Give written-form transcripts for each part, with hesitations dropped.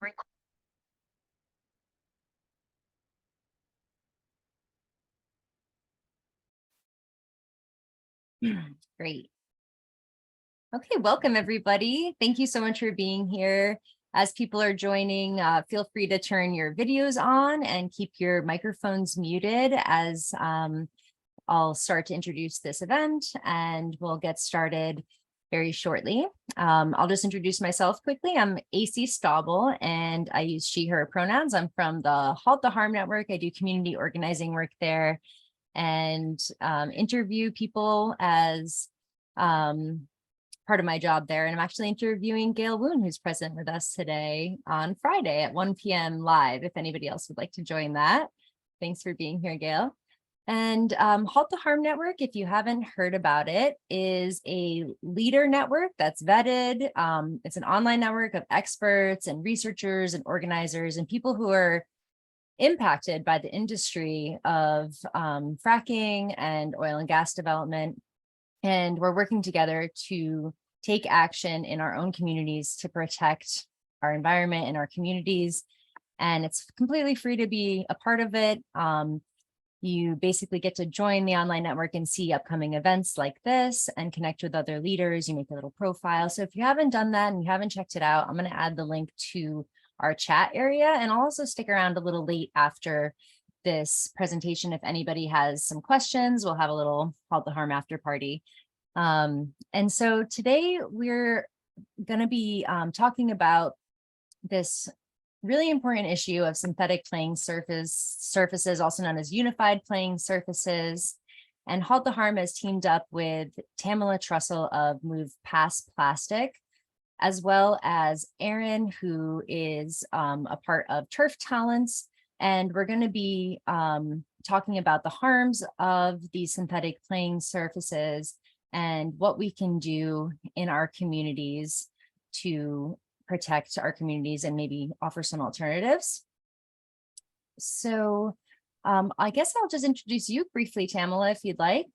Great. Okay, welcome everybody. Thank you so much for being here. As people are joining, feel free to turn your videos on and keep your microphones muted as I'll start to introduce this event, and we'll get started very shortly. I'll just introduce myself quickly. I'm AC Staubel and I use she, her pronouns. I'm from the Halt the Harm Network. I do community organizing work there and interview people as part of my job there. And I'm actually interviewing Gail Woon, who's present with us today on Friday at 1 p.m. live, if anybody else would like to join that. Thanks for being here, Gail. And Halt the Harm Network, if you haven't heard about it, is a leader network that's vetted. It's an online network of experts and researchers and organizers and people who are impacted by the industry of fracking and oil and gas development. And we're working together to take action in our own communities to protect our environment and our communities. And it's completely free to be a part of it. You basically get to join the online network and see upcoming events like this and connect with other leaders. You make a little profile. So if you haven't done that and you haven't checked it out, I'm going to add the link to our chat area, and I'll also stick around a little late after this presentation. If anybody has some questions, we'll have a little Halt the Harm after party. And so today we're going to be talking about this really important issue of synthetic playing surfaces, also known as unified playing surfaces. And Halt the Harm has teamed up with Tamala Trussell of Move Past Plastic, as well as Aaron, who is a part of Turf Talents. And we're going to be talking about the harms of these synthetic playing surfaces and what we can do in our communities to protect our communities and maybe offer some alternatives. So I guess I'll just introduce you briefly, Tamala, if you'd like.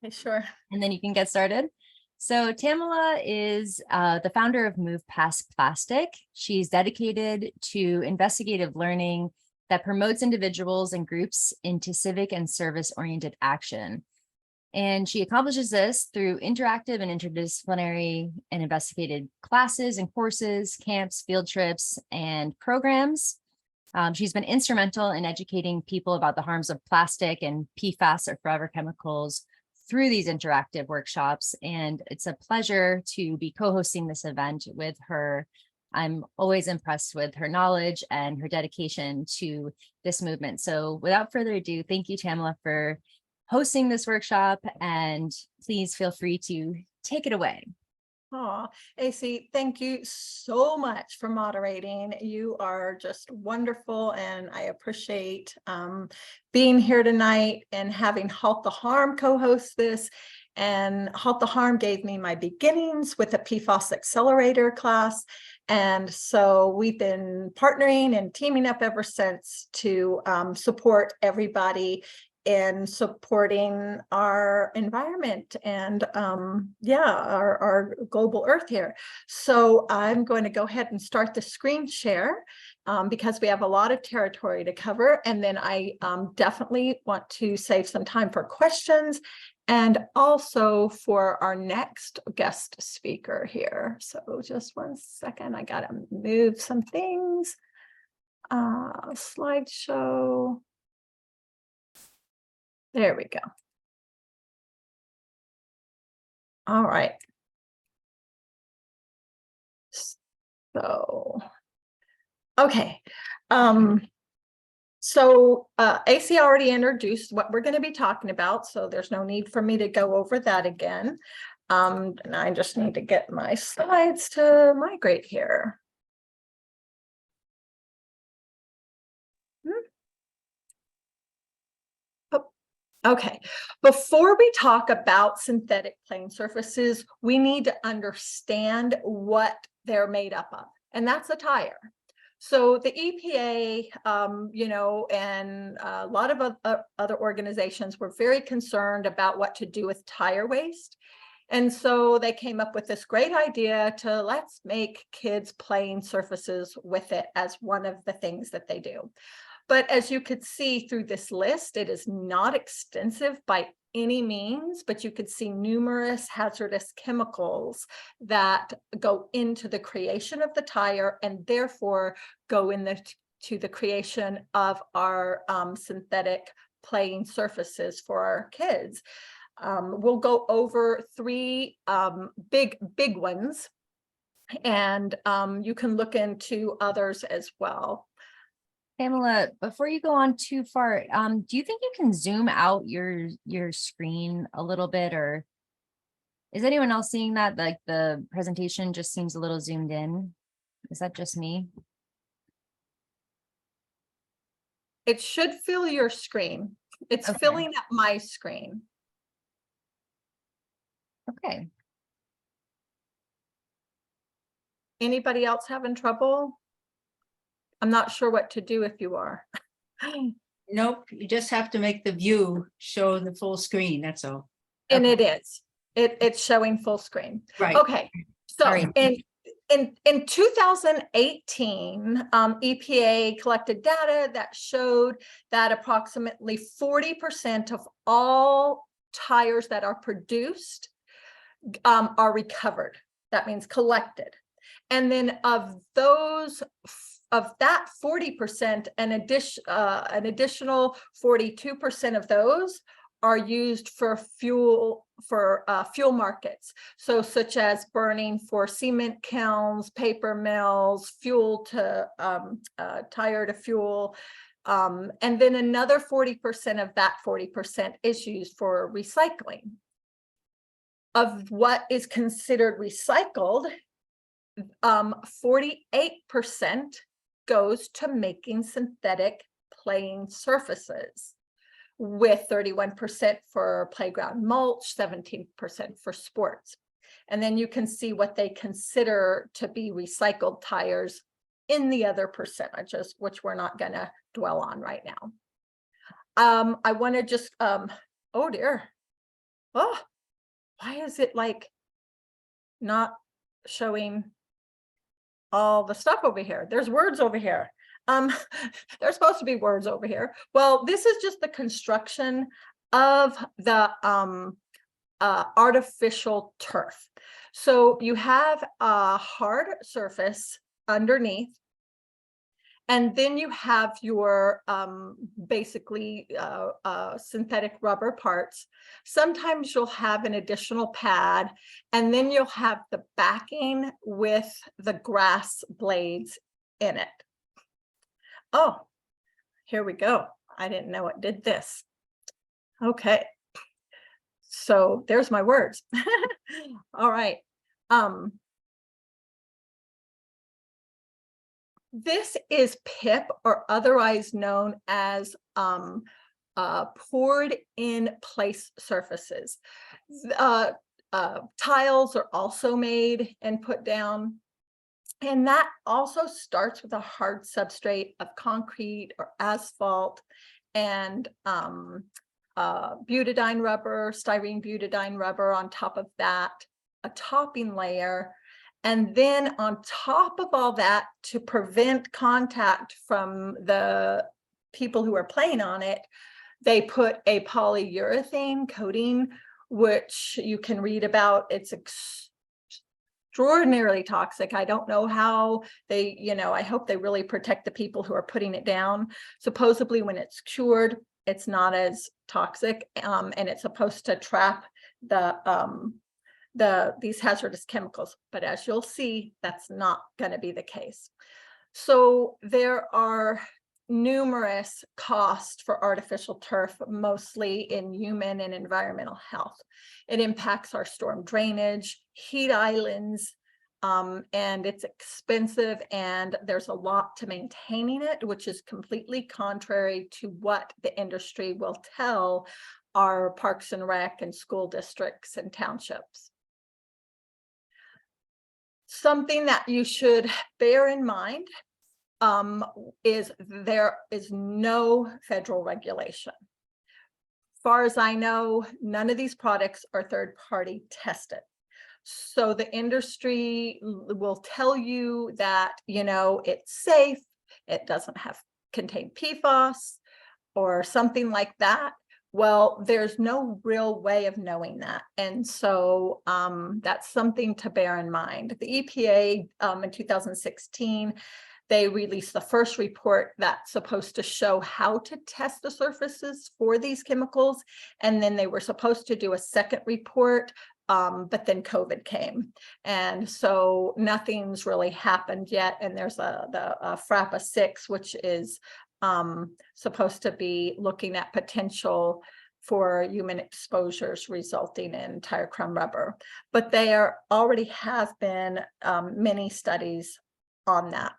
Okay, sure. And then you can get started. So Tamala is the founder of Move Past Plastic. She's dedicated to investigative learning that promotes individuals and groups into civic and service-oriented action. And she accomplishes this through interactive and interdisciplinary and investigated classes and courses, camps, field trips, and programs. She's been instrumental in educating people about the harms of plastic and PFAS, or forever chemicals, through these interactive workshops. And it's a pleasure to be co-hosting this event with her. I'm always impressed with her knowledge and her dedication to this movement. So without further ado, thank you, Tamala, for hosting this workshop, and please feel free to take it away. Oh, AC, thank you so much for moderating. You are just wonderful, and I appreciate being here tonight and having Halt the Harm co-host this. And Halt the Harm gave me my beginnings with a PFAS accelerator class. And so we've been partnering and teaming up ever since to support everybody in supporting our environment and our global earth here. So I'm going to go ahead and start the screen share because we have a lot of territory to cover. And then I definitely want to save some time for questions and also for our next guest speaker here. So just 1 second, I gotta move some things. Slideshow. There we go. All right. So, okay. AC already introduced what we're going to be talking about, so there's no need for me to go over that again. And I just need to get my slides to migrate here. Okay, before we talk about synthetic playing surfaces, we need to understand what they're made up of, and that's a tire. So the EPA, and a lot of other organizations were very concerned about what to do with tire waste. And so they came up with this great idea to let's make kids playing surfaces with it as one of the things that they do. But as you could see through this list, it is not extensive by any means, but you could see numerous hazardous chemicals that go into the creation of the tire and therefore go to the creation of our synthetic playing surfaces for our kids. We'll go over three big ones, and you can look into others as well. Pamela, before you go on too far, do you think you can zoom out your screen a little bit, or is anyone else seeing that? Like the presentation just seems a little zoomed in. Is that just me? It should fill your screen. It's Okay. filling up my screen. Okay. Anybody else having trouble? I'm not sure what to do if you are. Nope, you just have to make the view show the full screen, that's all. And Okay. it is. It's showing full screen. Right. Okay. So All right. in 2018, EPA collected data that showed that approximately 40% of all tires that are produced are recovered. That means collected. And then of that 40%, an additional 42% of those are used for fuel markets. So such as burning for cement kilns, paper mills, fuel to tire to fuel. And then another 40% of that 40% is used for recycling. Of what is considered recycled, 48% goes to making synthetic playing surfaces, with 31% for playground mulch, 17% for sports. And then you can see what they consider to be recycled tires in the other percentages, which we're not going to dwell on right now. I want to just, oh dear. Oh, why is it like not showing all the stuff over here? There's words over here. There's supposed to be words over here. Well, this is just the construction of the artificial turf. So you have a hard surface underneath, and then you have your basically synthetic rubber parts. Sometimes you'll have an additional pad, and then you'll have the backing with the grass blades in it. Oh, here we go. I didn't know it did this. Okay. So there's my words. All right. This is PIP, or otherwise known as poured in place surfaces. Tiles are also made and put down. And that also starts with a hard substrate of concrete or asphalt and butadiene rubber, styrene butadiene rubber on top of that, a topping layer. And then on top of all that, to prevent contact from the people who are playing on it, they put a polyurethane coating, which you can read about. It's extraordinarily toxic. I don't know how they, I hope they really protect the people who are putting it down. Supposedly when it's cured, it's not as toxic, and it's supposed to trap these hazardous chemicals. But as you'll see, that's not going to be the case. So there are numerous costs for artificial turf, mostly in human and environmental health. It impacts our storm drainage, heat islands, and it's expensive, and there's a lot to maintaining it, which is completely contrary to what the industry will tell our parks and rec and school districts and townships. Something that you should bear in mind is there is no federal regulation far as I know, none of these products are third-party tested. So the industry will tell you that, it's safe, it doesn't contain PFAS or something like that. Well, there's no real way of knowing that. And so that's something to bear in mind. The EPA in 2016, they released the first report that's supposed to show how to test the surfaces for these chemicals. And then they were supposed to do a second report, but then COVID came. And so nothing's really happened yet. And there's the FRAPA 6, which is supposed to be looking at potential for human exposures resulting in tire crumb rubber. But there already have been many studies on that.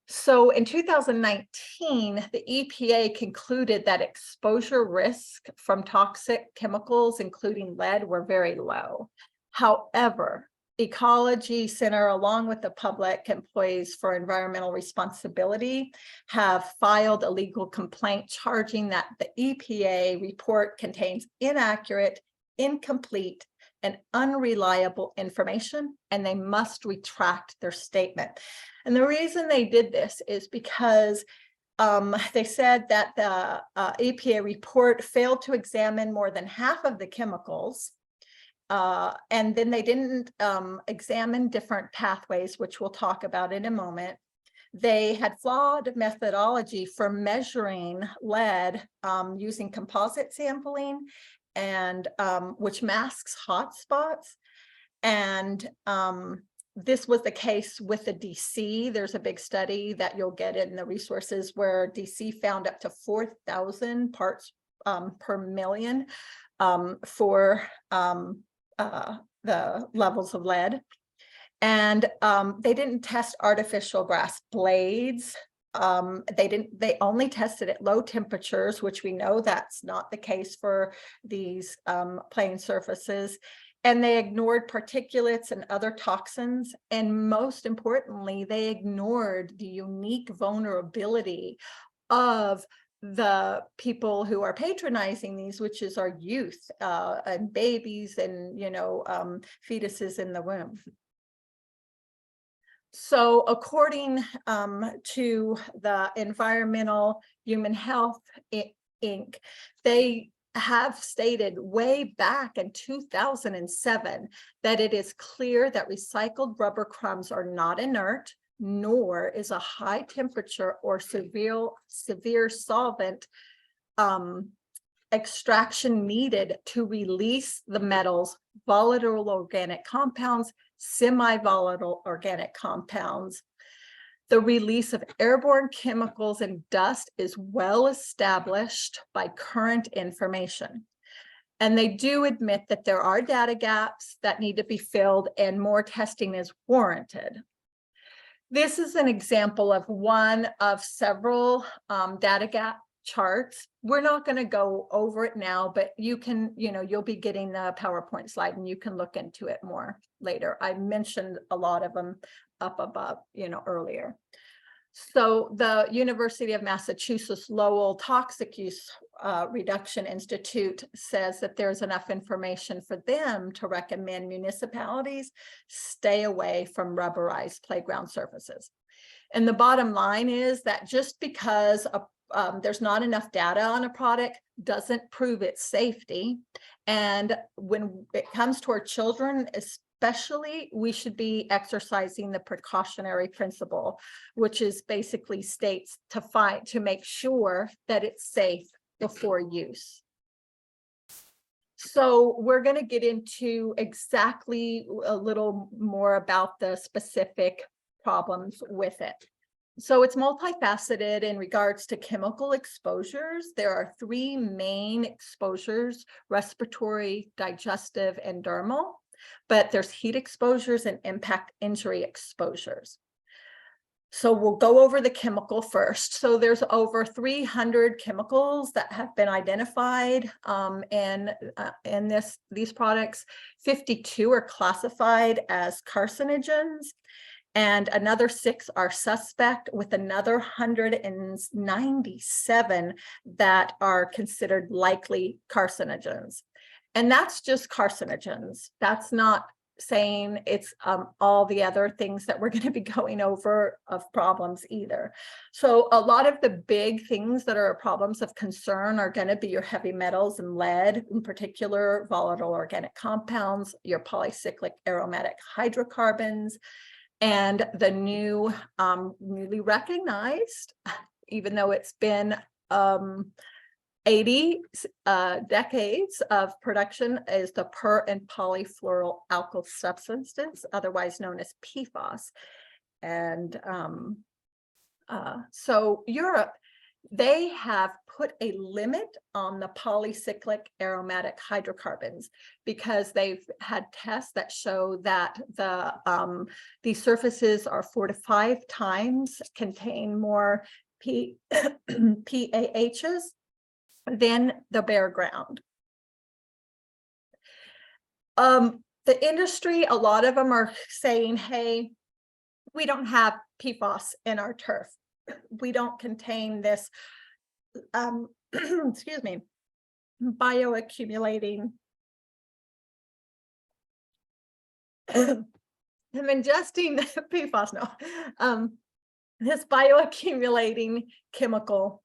So in 2019, the EPA concluded that exposure risk from toxic chemicals, including lead, were very low. However, Ecology Center, along with the Public Employees for Environmental Responsibility, have filed a legal complaint charging that the EPA report contains inaccurate, incomplete, and unreliable information, and they must retract their statement. And the reason they did this is because they said that the EPA report failed to examine more than half of the chemicals. And then they didn't examine different pathways, which we'll talk about in a moment. They had flawed methodology for measuring lead using composite sampling, and which masks hotspots. And this was the case with the DC. There's a big study that you'll get in the resources where DC found up to 4,000 parts per million for the levels of lead. And they didn't test artificial grass blades. They only tested at low temperatures, which we know that's not the case for these plain surfaces. And they ignored particulates and other toxins. And most importantly, they ignored the unique vulnerability of the people who are patronizing these, which is our youth and babies and, fetuses in the womb. So according to the Environmental Human Health Inc., they have stated way back in 2007 that it is clear that recycled rubber crumbs are not inert, nor is a high temperature or severe solvent extraction needed to release the metals, volatile organic compounds, semi-volatile organic compounds. The release of airborne chemicals and dust is well established by current information. And they do admit that there are data gaps that need to be filled and more testing is warranted. This is an example of one of several data gap charts. We're not going to go over it now, but you can, you'll be getting the PowerPoint slide and you can look into it more later. I mentioned a lot of them up above, earlier. So the University of Massachusetts Lowell Toxic Use Reduction Institute says that there's enough information for them to recommend municipalities stay away from rubberized playground surfaces. And the bottom line is that just because there's not enough data on a product doesn't prove its safety. And when it comes to our children, especially, we should be exercising the precautionary principle, which is basically states to make sure that it's safe before use. So we're going to get into exactly a little more about the specific problems with it. So it's multifaceted in regards to chemical exposures. There are three main exposures: respiratory, digestive, and dermal. But there's heat exposures and impact injury exposures. So we'll go over the chemical first. So there's over 300 chemicals that have been identified in these products. 52 are classified as carcinogens. and another 6 are suspect, with another 197 that are considered likely carcinogens. And that's just carcinogens. That's not saying it's all the other things that we're going to be going over of problems either. So a lot of the big things that are problems of concern are going to be your heavy metals and lead, in particular, volatile organic compounds, your polycyclic aromatic hydrocarbons, and the new, newly recognized, even though it's been 80 decades of production, is the per and polyfluoroalkyl substances, otherwise known as PFAS. And so Europe, they have put a limit on the polycyclic aromatic hydrocarbons because they've had tests that show that these surfaces are 4 to 5 times contain more PAHs than the bare ground. The industry, a lot of them are saying, hey, we don't have PFAS in our turf. We don't contain this, excuse me, bioaccumulating. I'm ingesting PFAS now. This bioaccumulating chemical.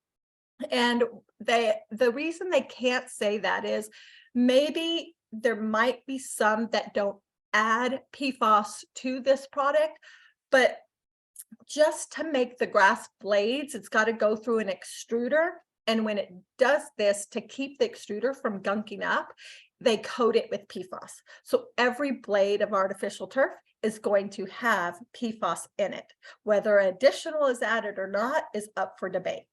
And the reason they can't say that is maybe there might be some that don't add PFAS to this product, but just to make the grass blades, it's got to go through an extruder. And when it does this, to keep the extruder from gunking up, they coat it with PFAS. So every blade of artificial turf is going to have PFAS in it. Whether additional is added or not is up for debate.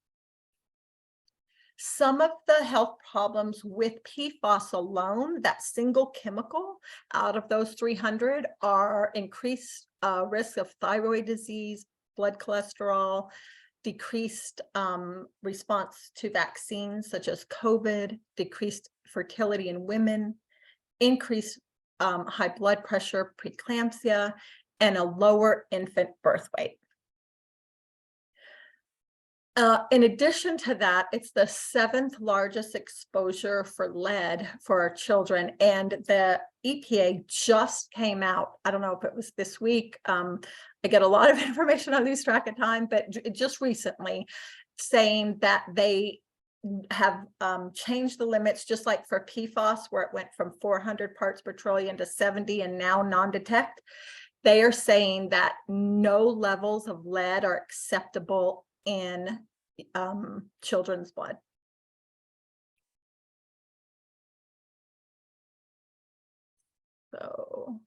Some of the health problems with PFAS alone, that single chemical out of those 300, are increased risk of thyroid disease, blood cholesterol, decreased response to vaccines such as COVID, decreased fertility in women, increased high blood pressure, preeclampsia, and a lower infant birth weight. In addition to that, it's the 7th largest exposure for lead for our children. And the EPA just came out, I don't know if it was this week, I get a lot of information, I lose track of time, but just recently saying that they have changed the limits, just like for PFAS, where it went from 400 parts per trillion to 70 and now non-detect. They are saying that no levels of lead are acceptable in children's blood. So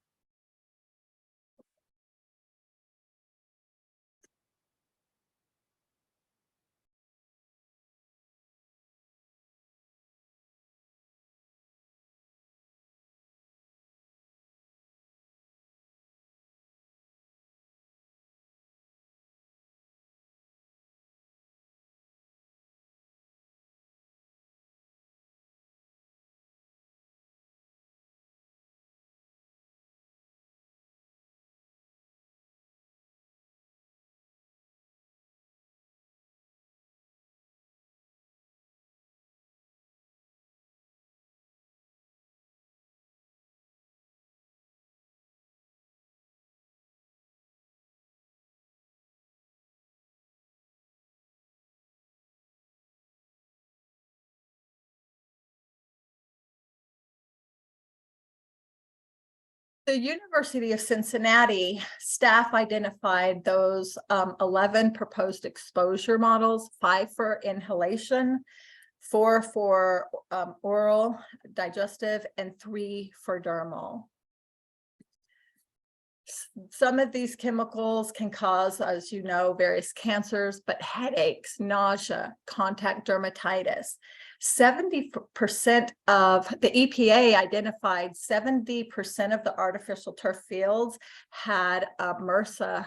the University of Cincinnati staff identified those 11 proposed exposure models, 5 for inhalation, 4 for oral, digestive, and 3 for dermal. Some of these chemicals can cause, as you know, various cancers, but headaches, nausea, contact dermatitis. 70% of the EPA identified 70% of the artificial turf fields had MRSA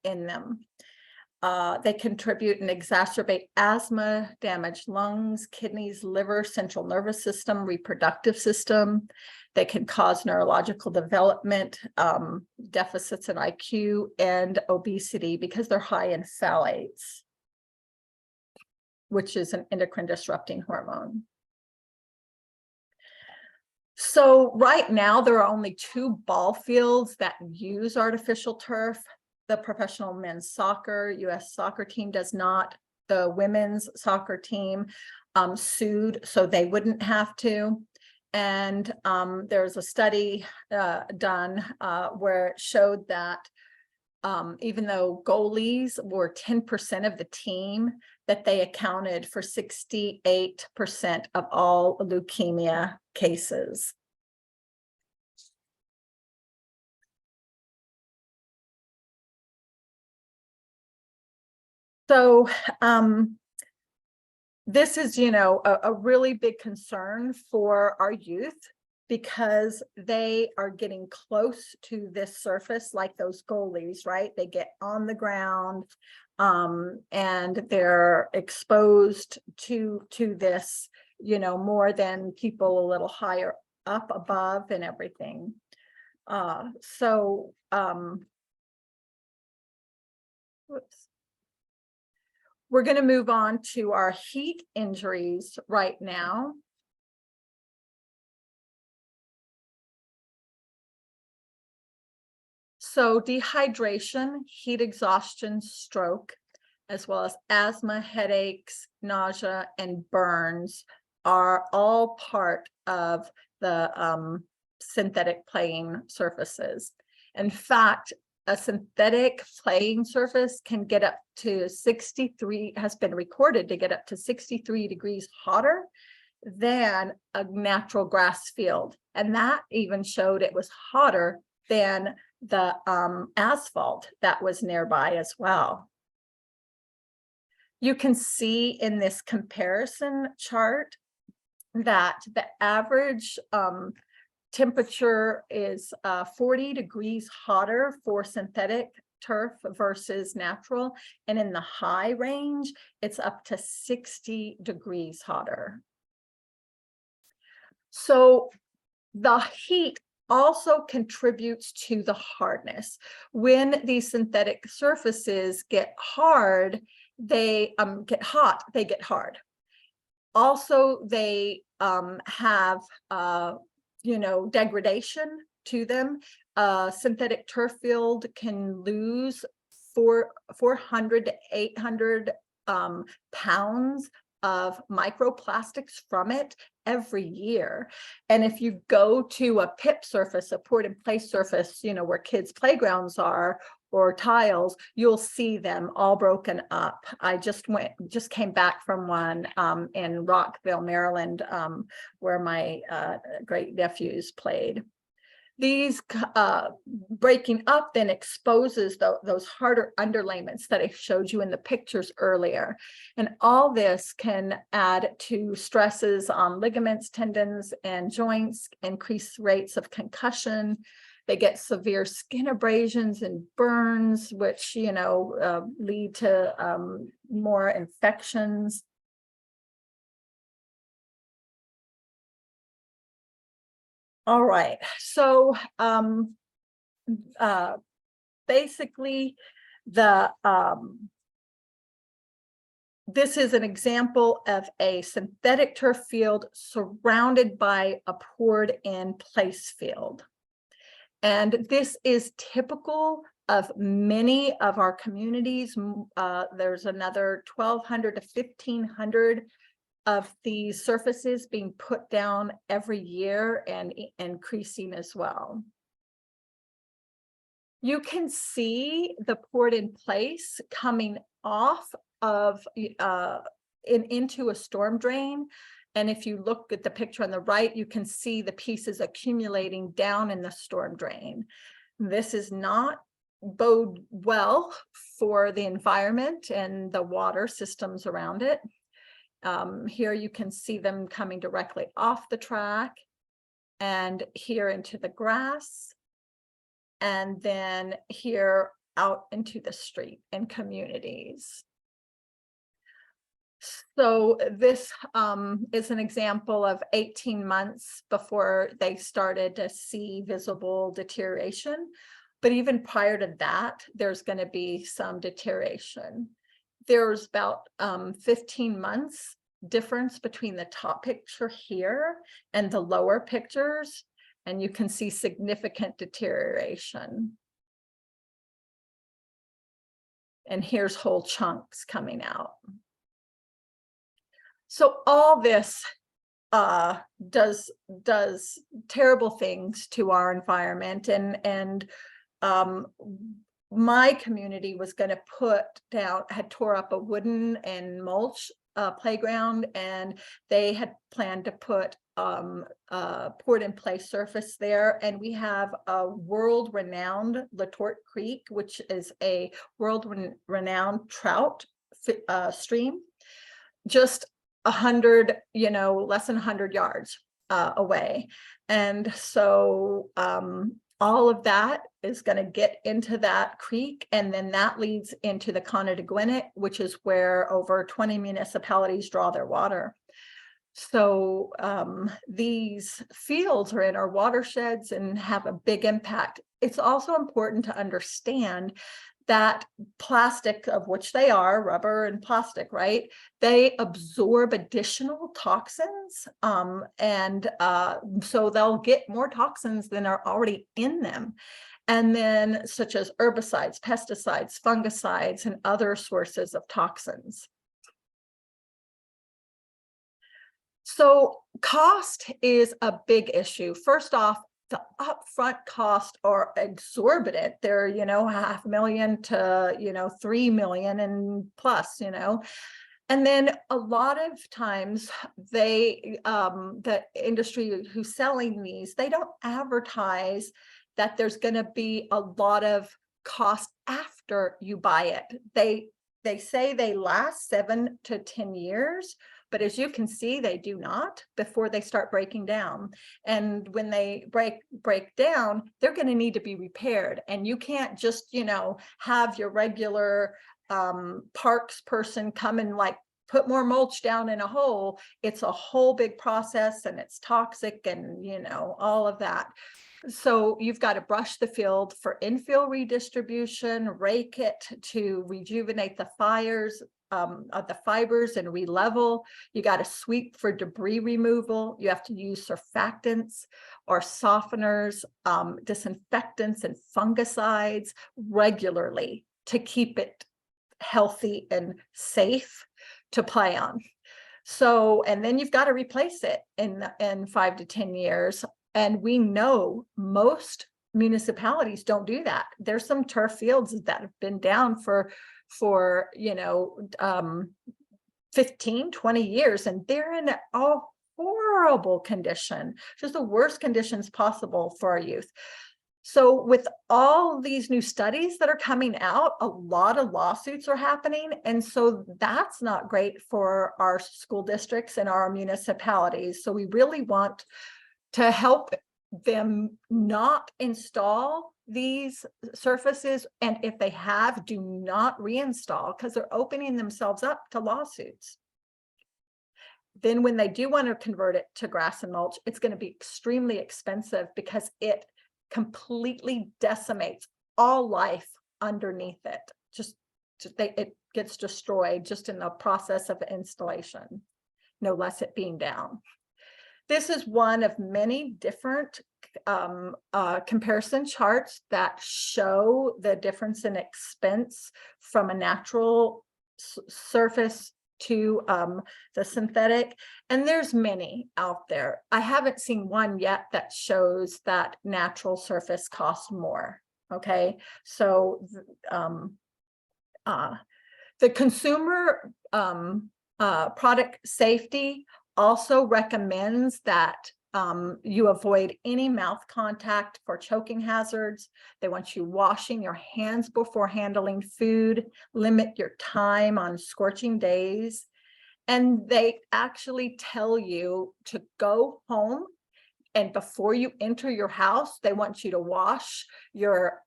in them. They contribute and exacerbate asthma, damage lungs, kidneys, liver, central nervous system, reproductive system. They can cause neurological development, deficits in IQ, and obesity because they're high in phthalates, which is an endocrine disrupting hormone. So right now, there are only 2 ball fields that use artificial turf. The professional men's soccer, US soccer team does not. The women's soccer team sued, so they wouldn't have to. And there's a study done where it showed that even though goalies were 10% of the team, that they accounted for 68% of all leukemia cases. So this is, a really big concern for our youth, because they are getting close to this surface like those goalies, right? They get on the ground and they're exposed to this, more than people a little higher up above and everything. Whoops. We're going to move on to our heat injuries right now. So dehydration, heat exhaustion, stroke, as well as asthma, headaches, nausea, and burns are all part of the synthetic playing surfaces. In fact, a synthetic playing surface can get up to 63, has been recorded to get up to 63 degrees hotter than a natural grass field. And that even showed it was hotter than the asphalt that was nearby as well. You can see in this comparison chart that the average temperature is 40 degrees hotter for synthetic turf versus natural, and in the high range it's up to 60 degrees hotter. So the heat also contributes to the hardness. When these synthetic surfaces get hard, they get hot, they get hard. Also, they have degradation to them. Synthetic turf field can lose 400 to 800 pounds of microplastics from it every year. And if you go to a PIP surface, a poured in place surface, where kids' playgrounds are, or tiles, you'll see them all broken up. I just came back from one in Rockville, Maryland, where my great nephews played. These breaking up then exposes those harder underlayments that I showed you in the pictures earlier. And all this can add to stresses on ligaments, tendons, and joints, increase rates of concussion. They get severe skin abrasions and burns, which, lead to more infections. All right, so basically this is an example of a synthetic turf field surrounded by a poured in place field. And this is typical of many of our communities. There's another 1,200 to 1,500 of these surfaces being put down every year and increasing as well. You can see the poured in place coming off of into a storm drain. And if you look at the picture on the right, you can see the pieces accumulating down in the storm drain. This is not bode well for the environment and the water systems around it. Here you can see them coming directly off the track and here into the grass, and then here out into the street and communities. So this is an example of 18 months before they started to see visible deterioration. But even prior to that, there's going to be some deterioration. There's about 15 months difference between the top picture here and the lower pictures, and you can see significant deterioration. And here's whole chunks coming out. So all this does terrible things to our environment, and my community was going to had tore up a wooden and mulch playground, and they had planned to put poured in place surface there. And we have a world-renowned Latort Creek, which is a world-renowned trout stream, just 100, less than 100 yards away. And so all of that is going to get into that creek, and then that leads into the Conneaut, which is where over 20 municipalities draw their water. So these fields are in our watersheds and have a big impact. It's also important to understand that plastic, of which they are, rubber and plastic, right? They absorb additional toxins, so they'll get more toxins than are already in them. And then such as herbicides, pesticides, fungicides, and other sources of toxins. So cost is a big issue. First off, the upfront costs are exorbitant. They're, $500,000 to, 3 million and plus, And then a lot of times the industry who's selling these, they don't advertise that there's going to be a lot of cost after you buy it. They say they last 7 to 10 years, but as you can see, they do not before they start breaking down. And when they break down, they're going to need to be repaired. And you can't just, have your regular parks person come and put more mulch down in a hole. It's a whole big process, and it's toxic, and all of that. So you've got to brush the field for infill redistribution, rake it to rejuvenate the fibers and re-level. You got to sweep for debris removal. You have to use surfactants or softeners, disinfectants and fungicides regularly to keep it healthy and safe to play on. So, and then you've got to replace it in 5 to 10 years. And we know most municipalities don't do that. There's some turf fields that have been down for 15, 20 years, and they're in a horrible condition, just the worst conditions possible for our youth. So with all these new studies that are coming out, a lot of lawsuits are happening. And so that's not great for our school districts and our municipalities. So we really want to help them not install these surfaces. And if they have, do not reinstall, because they're opening themselves up to lawsuits. Then when they do want to convert it to grass and mulch, it's going to be extremely expensive because it completely decimates all life underneath it. It gets destroyed just in the process of installation, no less it being down. This is one of many different comparison charts that show the difference in expense from a natural surface to the synthetic. And there's many out there. I haven't seen one yet that shows that natural surface costs more. Okay, so the consumer product safety also recommends that you avoid any mouth contact for choking hazards. They want you washing your hands before handling food, limit your time on scorching days. And they actually tell you to go home And before you enter your house, they want you to wash your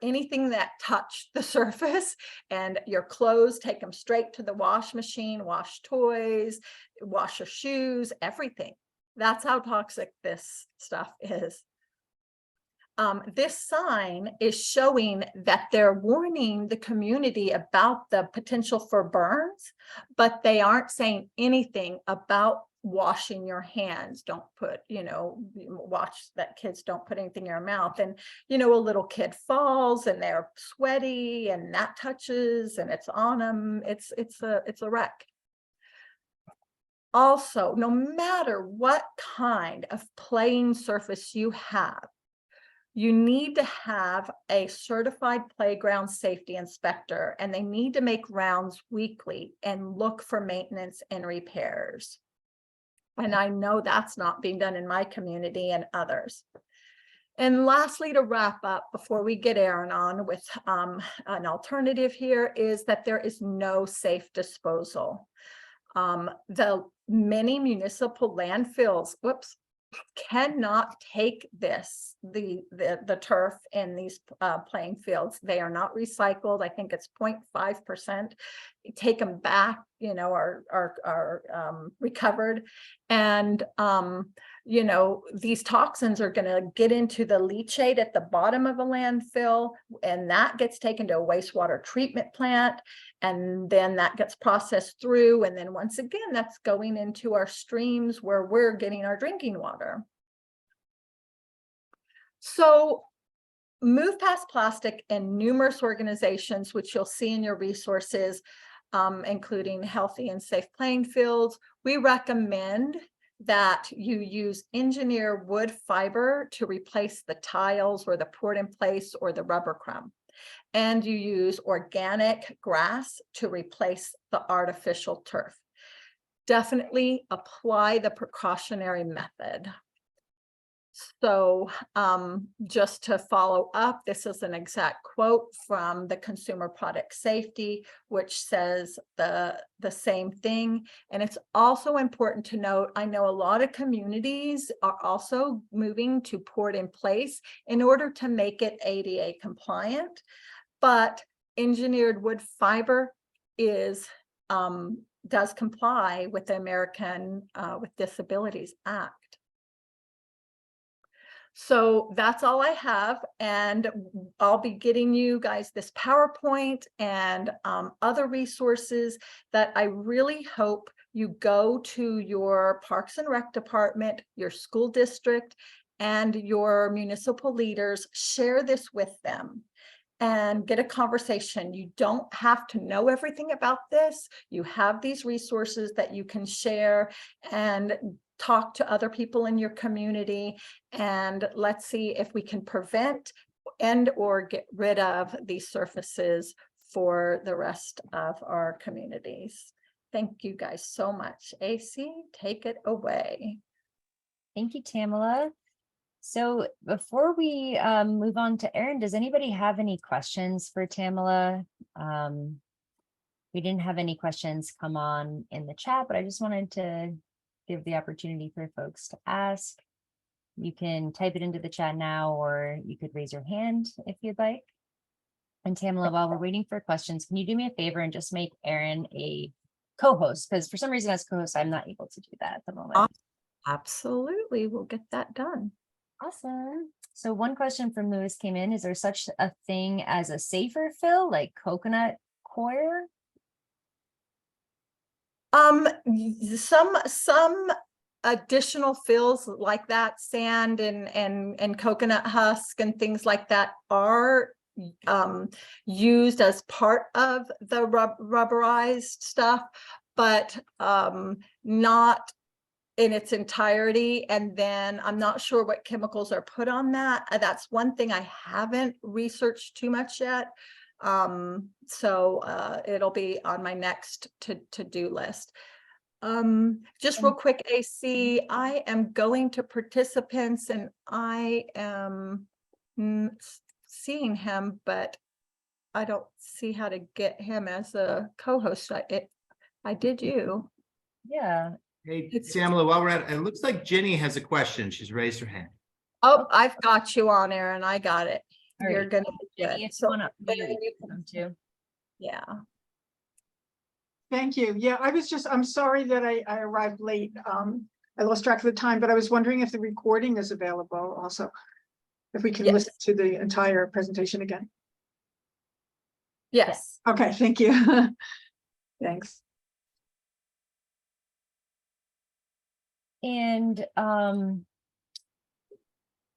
anything that touched the surface, and your clothes, take them straight to the wash machine, wash toys, wash your shoes, everything. That's how toxic this stuff is. This sign is showing that they're warning the community about the potential for burns, but they aren't saying anything about washing your hands. Don't put, watch that kids don't put anything in your mouth. And, a little kid falls and they're sweaty and that touches and it's on them. It's a wreck. Also, no matter what kind of playing surface you have, you need to have a certified playground safety inspector, and they need to make rounds weekly and look for maintenance and repairs. And I know that's not being done in my community and others. And lastly, to wrap up before we get Aaron on with an alternative here, is that there is no safe disposal. The many municipal landfills, cannot take the turf in these playing fields. They are not recycled. I think it's 0.5%. Take them back, are recovered. And these toxins are going to get into the leachate at the bottom of a landfill, and that gets taken to a wastewater treatment plant, and then that gets processed through, and then once again that's going into our streams where we're getting our drinking water. So move past plastic, and numerous organizations, which you'll see in your resources, including Healthy and Safe Playing Fields, we recommend that you use engineered wood fiber to replace the tiles or the poured in place or the rubber crumb. And you use organic grass to replace the artificial turf. Definitely apply the precautionary method. So just to follow up, this is an exact quote from the Consumer Product Safety, which says the same thing. And it's also important to note, I know a lot of communities are also moving to poured in place in order to make it ADA compliant, but engineered wood fiber is does comply with the American with Disabilities Act. So that's all I have, and I'll be getting you guys this PowerPoint and other resources that I really hope you go to your Parks and Rec department, your school district, and your municipal leaders, share this with them and get a conversation. You don't have to know everything about this. You have these resources that you can share and talk to other people in your community, and let's see if we can prevent and or get rid of these surfaces for the rest of our communities. Thank you guys so much. AC, take it away. Thank you, Tamala. So before we move on to Aaron, does anybody have any questions for Tamala? We didn't have any questions come on in the chat, but I just wanted to give the opportunity for folks to ask. You can type it into the chat now, or you could raise your hand if you'd like. And Tamala, while we're waiting for questions, can you do me a favor and just make Aaron a co-host? Because for some reason as co-host, I'm not able to do that at the moment. Absolutely, we'll get that done. Awesome. So one question from Lewis came in. Is there such a thing as a safer fill like coconut coir? Some additional fills like that, sand and coconut husk and things like that are used as part of the rubberized stuff, but not in its entirety. And then I'm not sure what chemicals are put on that. That's one thing I haven't researched too much yet. So it'll be on my next to-do list. Just real quick, AC, I am going to participants and I am seeing him, but I don't see how to get him as a co-host. I did you. Yeah. Hey, It's- Samla, while we're at it, it looks like Ginny has a question. She's raised her hand. Oh, I've got you on, Aaron. I got it. All You're right. gonna be Jenny, good. if you So, wanna then mute you- them too. yeah. Thank you. Yeah, I'm sorry that I arrived late. I lost track of the time, but I was wondering if the recording is available also. If we can listen to the entire presentation again. Yes. Okay, thank you. Thanks. And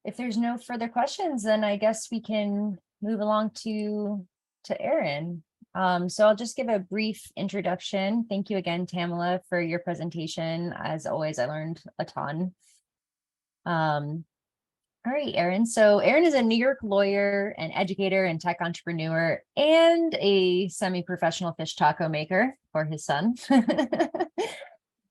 if there's no further questions, then I guess we can move along to Erin. So I'll just give a brief introduction. Thank you again, Tamala, for your presentation. As always, I learned a ton. All right, Erin. So Erin is a New York lawyer, an educator and tech entrepreneur, and a semi-professional fish taco maker for his son.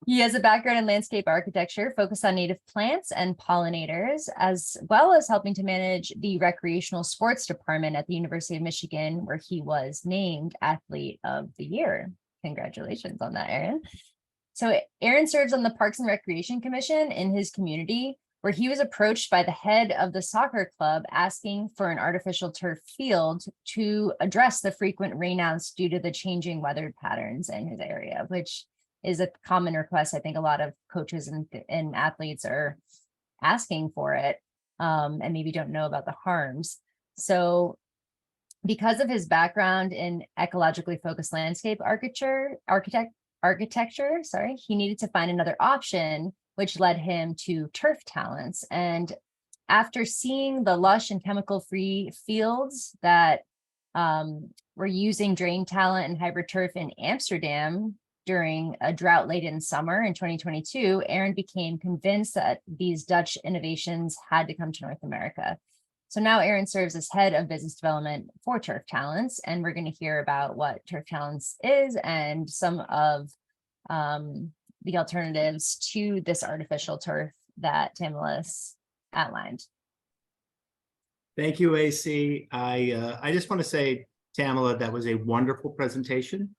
He has a background in landscape architecture focused on native plants and pollinators, as well as helping to manage the recreational sports department at the University of Michigan, where he was named Athlete of the Year. Congratulations on that, Erin. So Erin serves on the Parks and Recreation Commission in his community, where he was approached by the head of the soccer club asking for an artificial turf field to address the frequent rainouts due to the changing weather patterns in his area, which is a common request. I think a lot of coaches and athletes are asking for it, and maybe don't know about the harms. So because of his background in ecologically focused landscape architecture, he needed to find another option, which led him to Turf Talents. And after seeing the lush and chemical-free fields that were using drain talent and hybrid turf in Amsterdam during a drought-laden summer in 2022, Erin became convinced that these Dutch innovations had to come to North America. So now Erin serves as head of business development for Turf Talents, and we're going to hear about what Turf Talents is and some of the alternatives to this artificial turf that Tamala's outlined. Thank you, AC. I just want to say, Tamala, that was a wonderful presentation.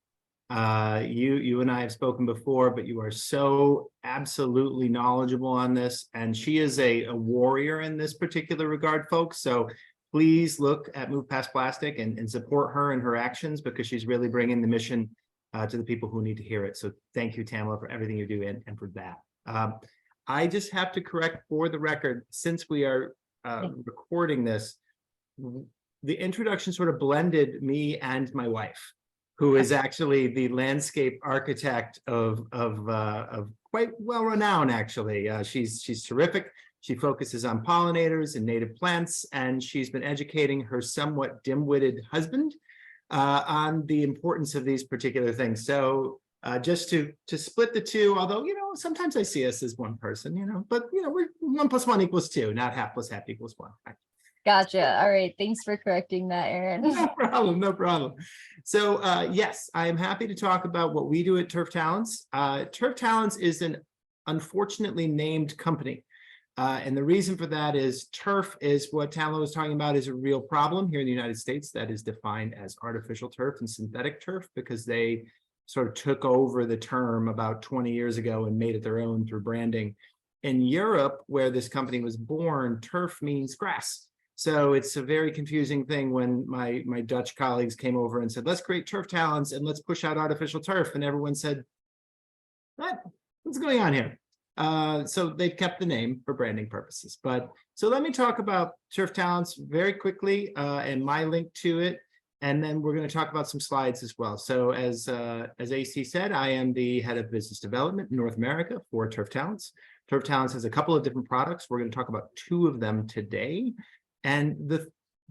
You and I have spoken before, but you are so absolutely knowledgeable on this, and she is a warrior in this particular regard, folks. So please look at Move Past Plastic and support her in her actions, because she's really bringing the mission to the people who need to hear it. So thank you, Tamala, for everything you do and for that. I just have to correct for the record, since we are recording this, the introduction sort of blended me and my wife, who is actually the landscape architect of quite well renowned, actually. She's terrific. She focuses on pollinators and native plants, and she's been educating her somewhat dim-witted husband on the importance of these particular things. So just to split the two, although, you know, sometimes I see us as one person, you know, but, you know, we're 1 + 1 = 2, not half plus half equals 1. Gotcha. All right. Thanks for correcting that, Erin. No problem, no problem. So yes, I am happy to talk about what we do at Turf Talents. Turf Talents is an unfortunately named company. And the reason for that is turf is what Tamala was talking about, is a real problem here in the United States that is defined as artificial turf and synthetic turf, because they sort of took over the term about 20 years ago and made it their own through branding. In Europe, where this company was born, turf means grass. So it's a very confusing thing when my Dutch colleagues came over and said, let's create Turf Talents and let's push out artificial turf. And everyone said, what's going on here? So they've kept the name for branding purposes. But so let me talk about Turf Talents very quickly and my link to it. And then we're going to talk about some slides as well. So as AC said, I am the head of business development in North America for Turf Talents. Turf Talents has a couple of different products. We're going to talk about 2 of them today. And the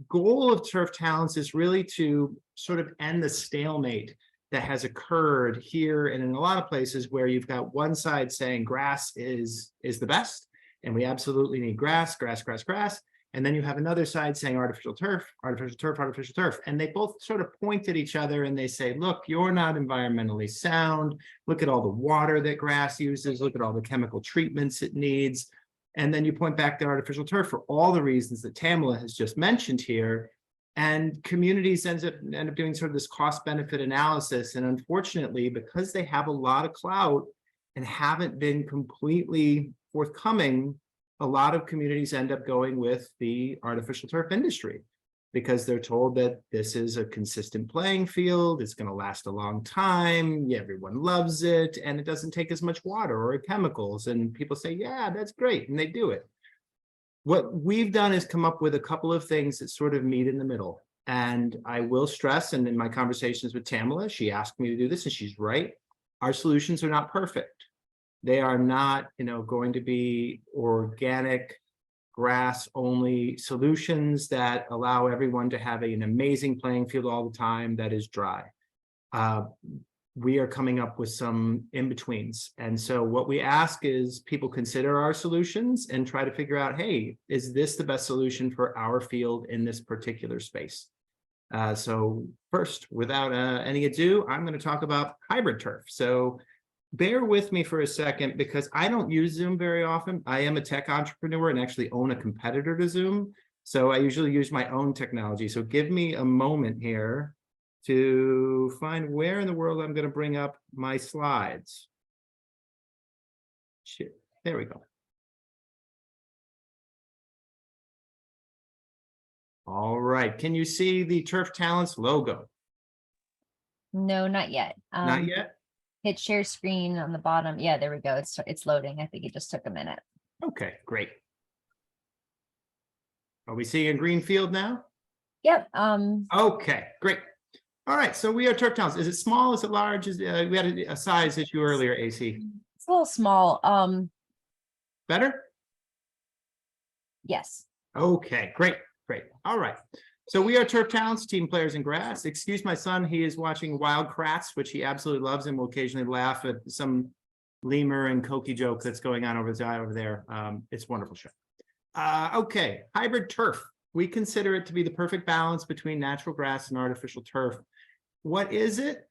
goal of Turf Talents is really to sort of end the stalemate that has occurred here and in a lot of places, where you've got one side saying grass is the best, and we absolutely need grass. And then you have another side saying artificial turf. And they both sort of point at each other and they say, look, you're not environmentally sound. Look at all the water that grass uses. Look at all the chemical treatments it needs. And then you point back to artificial turf for all the reasons that Tamala has just mentioned here. And communities end up doing sort of this cost benefit analysis. And unfortunately, because they have a lot of clout and haven't been completely forthcoming, a lot of communities end up going with the artificial turf industry because they're told that this is a consistent playing field, it's going to last a long time, yeah, everyone loves it, and it doesn't take as much water or chemicals. And people say, yeah, that's great, and they do it. What we've done is come up with a couple of things that sort of meet in the middle. And I will stress, and in my conversations with Tamala, she asked me to do this, and she's right. Our solutions are not perfect. They are not, going to be organic, grass-only solutions that allow everyone to have an amazing playing field all the time that is dry. We are coming up with some in-betweens. And so what we ask is people consider our solutions and try to figure out, hey, is this the best solution for our field in this particular space? So first, without any ado, I'm going to talk about hybrid turf. So bear with me for a second because I don't use Zoom very often. I am a tech entrepreneur and actually own a competitor to Zoom. So I usually use my own technology. So give me a moment here to find where in the world I'm going to bring up my slides. Shit, there we go. All right, can you see the Turf Talents logo? No, not yet. Not yet? Hit share screen on the bottom. Yeah, there we go. It's loading. I think it just took a minute. Okay, great. Are we seeing a green field now? Yep. Okay, great. All right, so we are Turf Talents. Is it small? Is it large? We had a size issue earlier, AC. It's a little small. Better? Yes. Okay, great, great. All right. So we are Turf Talents, team players in grass. Excuse my son, he is watching Wild Kratts, which he absolutely loves, and will occasionally laugh at some lemur and Koki joke that's going on over there. It's a wonderful show. Okay, hybrid turf. We consider it to be the perfect balance between natural grass and artificial turf. What is it?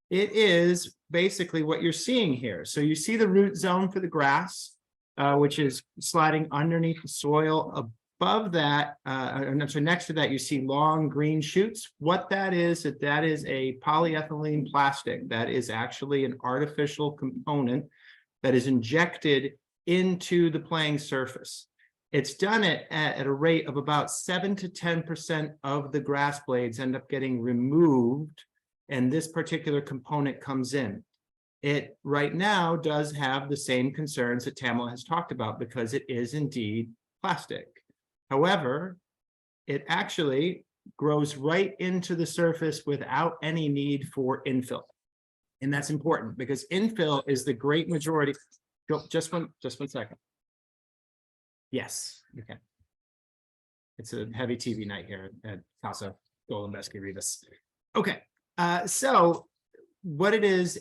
It is basically what you're seeing here. So you see the root zone for the grass, which is sliding underneath the soil. Above that, so next to that, you see long green shoots. What that is a polyethylene plastic. That is actually an artificial component that is injected into the playing surface. It's done it at a rate of about 7 to 10% of the grass blades end up getting removed, and this particular component comes in. It right now does have the same concerns that Tamala has talked about because it is indeed plastic. However, it actually grows right into the surface without any need for infill. And that's important because infill is the great majority. Just one second. Yes, okay. It's a heavy TV night here at Casa Goldenbeski Rivas. Okay, so what it is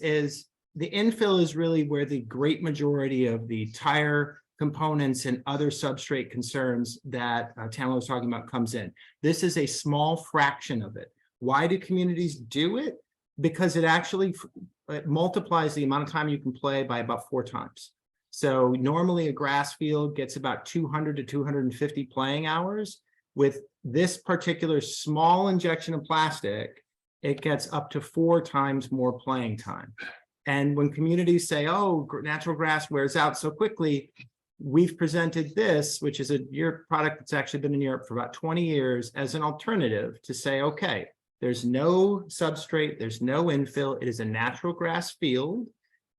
the infill is really where the great majority of the tire components and other substrate concerns that Tamala was talking about comes in. This is a small fraction of it. Why do communities do it? Because it actually multiplies the amount of time you can play by about 4 times. So normally a grass field gets about 200 to 250 playing hours. With this particular small injection of plastic, it gets up to 4 times more playing time. And when communities say, oh, natural grass wears out so quickly, we've presented this, which is a Europe product that's actually been in Europe for about 20 years, as an alternative to say, okay, there's no substrate, there's no infill, it is a natural grass field,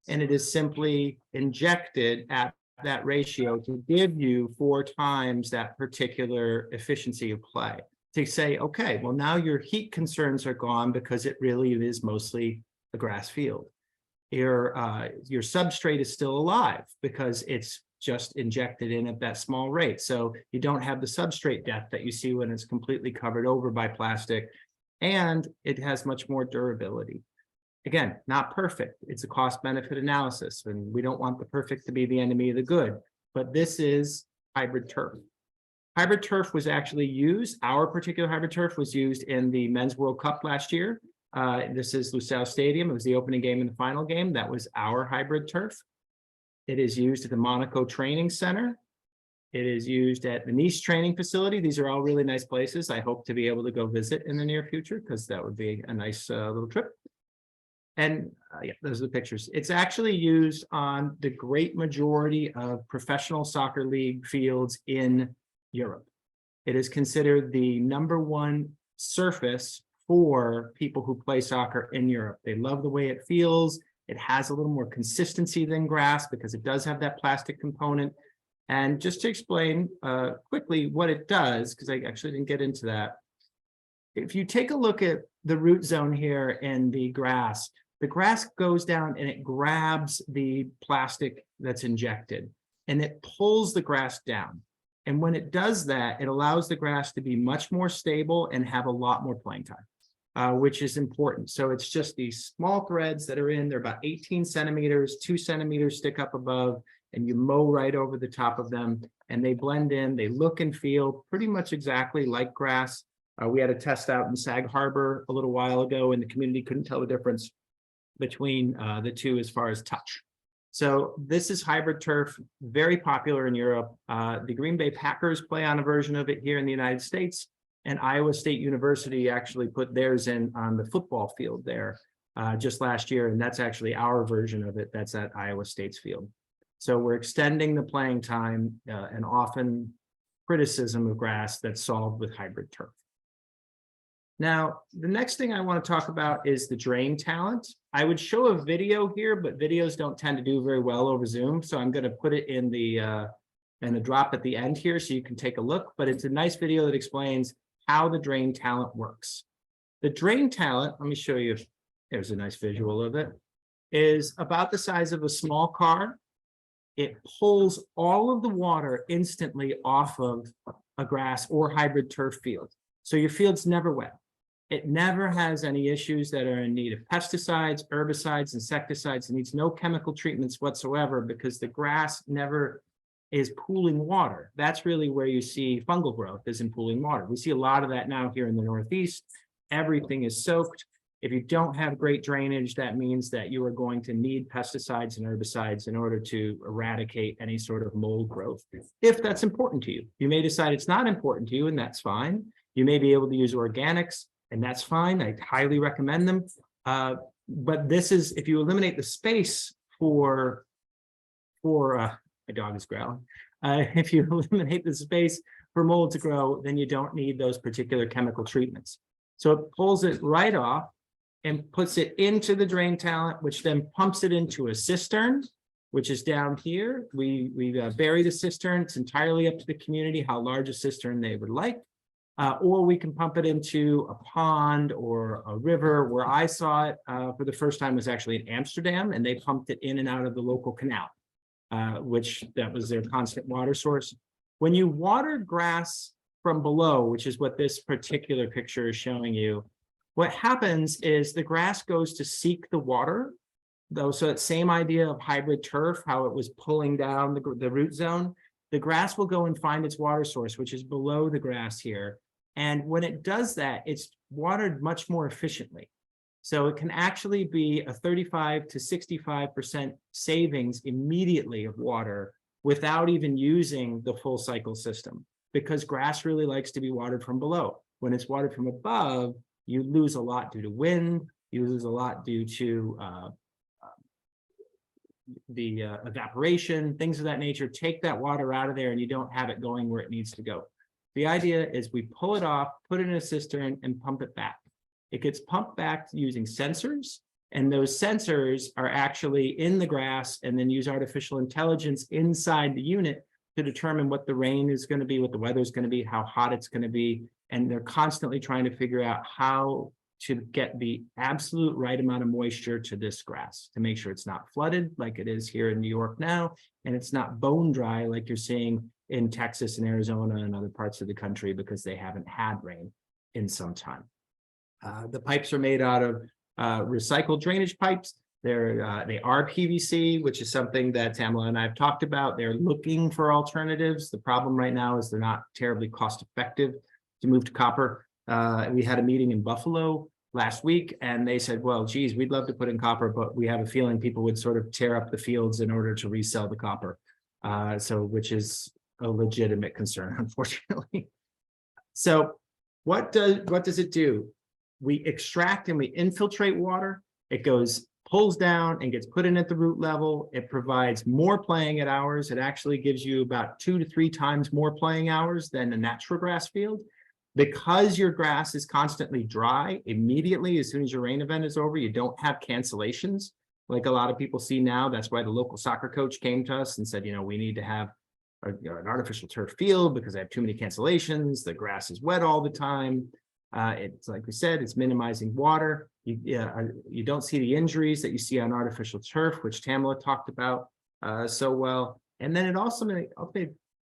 and it is simply injected at that ratio to give you 4 times that particular efficiency of play. To say, okay, well, now your heat concerns are gone because it really is mostly a grass field. Your substrate is still alive because it's just injected in at that small rate. So you don't have the substrate death that you see when it's completely covered over by plastic, and it has much more durability. Again, not perfect. It's a cost-benefit analysis, and we don't want the perfect to be the enemy of the good, but this is hybrid turf. Hybrid turf was actually used, our particular hybrid turf was used in the Men's World Cup last year. This is Lusail Stadium. It was the opening game and the final game. That was our hybrid turf. It is used at the Monaco Training Center. It is used at the Nice Training Facility. These are all really nice places. I hope to be able to go visit in the near future because that would be a nice little trip. And yeah, those are the pictures. It's actually used on the great majority of professional soccer league fields in Europe. It is considered the #1 surface for people who play soccer in Europe. They love the way it feels. It has a little more consistency than grass because it does have that plastic component. And just to explain quickly what it does, because I actually didn't get into that. If you take a look at the root zone here in the grass goes down and it grabs the plastic that's injected and it pulls the grass down. And when it does that, it allows the grass to be much more stable and have a lot more playing time, which is important. So it's just these small threads that are in, they're about 18 centimeters, 2 centimeters stick up above, and you mow right over the top of them and they blend in. They look and feel pretty much exactly like grass. We had a test out in Sag Harbor a little while ago and the community couldn't tell the difference between the two as far as touch. So this is hybrid turf, very popular in Europe. The Green Bay Packers play on a version of it here in the United States, and Iowa State University actually put theirs in on the football field there just last year, and that's actually our version of it. That's at Iowa State's field. So we're extending the playing time and often criticism of grass that's solved with hybrid turf. Now, the next thing I want to talk about is the drain talent. I would show a video here, but videos don't tend to do very well over Zoom. So I'm going to put it in a drop at the end here so you can take a look. But it's a nice video that explains how the drain talent works. The drain talent, let me show you. There's a nice visual of it, is about the size of a small car. It pulls all of the water instantly off of a grass or hybrid turf field. So your field's never wet. It never has any issues that are in need of pesticides, herbicides, insecticides. It needs no chemical treatments whatsoever because the grass never is pooling water. That's really where you see fungal growth, is in pooling water. We see a lot of that now here in the Northeast. Everything is soaked. If you don't have great drainage, that means that you are going to need pesticides and herbicides in order to eradicate any sort of mold growth, if that's important to you. You may decide it's not important to you, and that's fine. You may be able to use organics, and that's fine. I highly recommend them. But this is, if you eliminate the space for my dog is growling. If you eliminate the space for mold to grow, then you don't need those particular chemical treatments. So it pulls it right off and puts it into the drain talent, which then pumps it into a cistern, which is down here. We bury the cistern. It's entirely up to the community how large a cistern they would like. Or we can pump it into a pond or a river. Where I saw it for the first time was actually in Amsterdam, and they pumped it in and out of the local canal, which that was their constant water source. When you water grass from below, which is what this particular picture is showing you, what happens is the grass goes to seek the water, though. So that same idea of hybrid turf, how it was pulling down the root zone, the grass will go and find its water source, which is below the grass here. And when it does that, it's watered much more efficiently. So it can actually be a 35 to 65% savings immediately of water without even using the full cycle system, because grass really likes to be watered from below. When it's watered from above, you lose a lot due to wind, you lose a lot due to the evaporation, things of that nature. Take that water out of there and you don't have it going where it needs to go. The idea is we pull it off, put it in a cistern and pump it back. It gets pumped back using sensors, and those sensors are actually in the grass, and then use artificial intelligence inside the unit to determine what the rain is going to be, what the weather is going to be, how hot it's going to be. And they're constantly trying to figure out how to get the absolute right amount of moisture to this grass to make sure it's not flooded like it is here in New York now, and it's not bone dry like you're seeing in Texas and Arizona and other parts of the country because they haven't had rain in some time. The pipes are made out of recycled drainage pipes. They are PVC, which is something that Tamala and I have talked about. They're looking for alternatives. The problem right now is they're not terribly cost effective to move to copper. We had a meeting in Buffalo last week, and they said, well, geez, we'd love to put in copper, but we have a feeling people would sort of tear up the fields in order to resell the copper. Which is a legitimate concern, unfortunately. So what does it do? We extract and we infiltrate water, It pulls down and gets put in at the root level. It provides more playing at hours. It actually gives you about 2 to 3 times more playing hours than a natural grass field. Because your grass is constantly dry, immediately as soon as your rain event is over, you don't have cancellations like a lot of people see now. That's why the local soccer coach came to us and said, we need to have an artificial turf field because I have too many cancellations. The grass is wet all the time. It's like we said, it's minimizing water. You don't see the injuries that you see on artificial turf, which Tamala talked about so well. And then it also,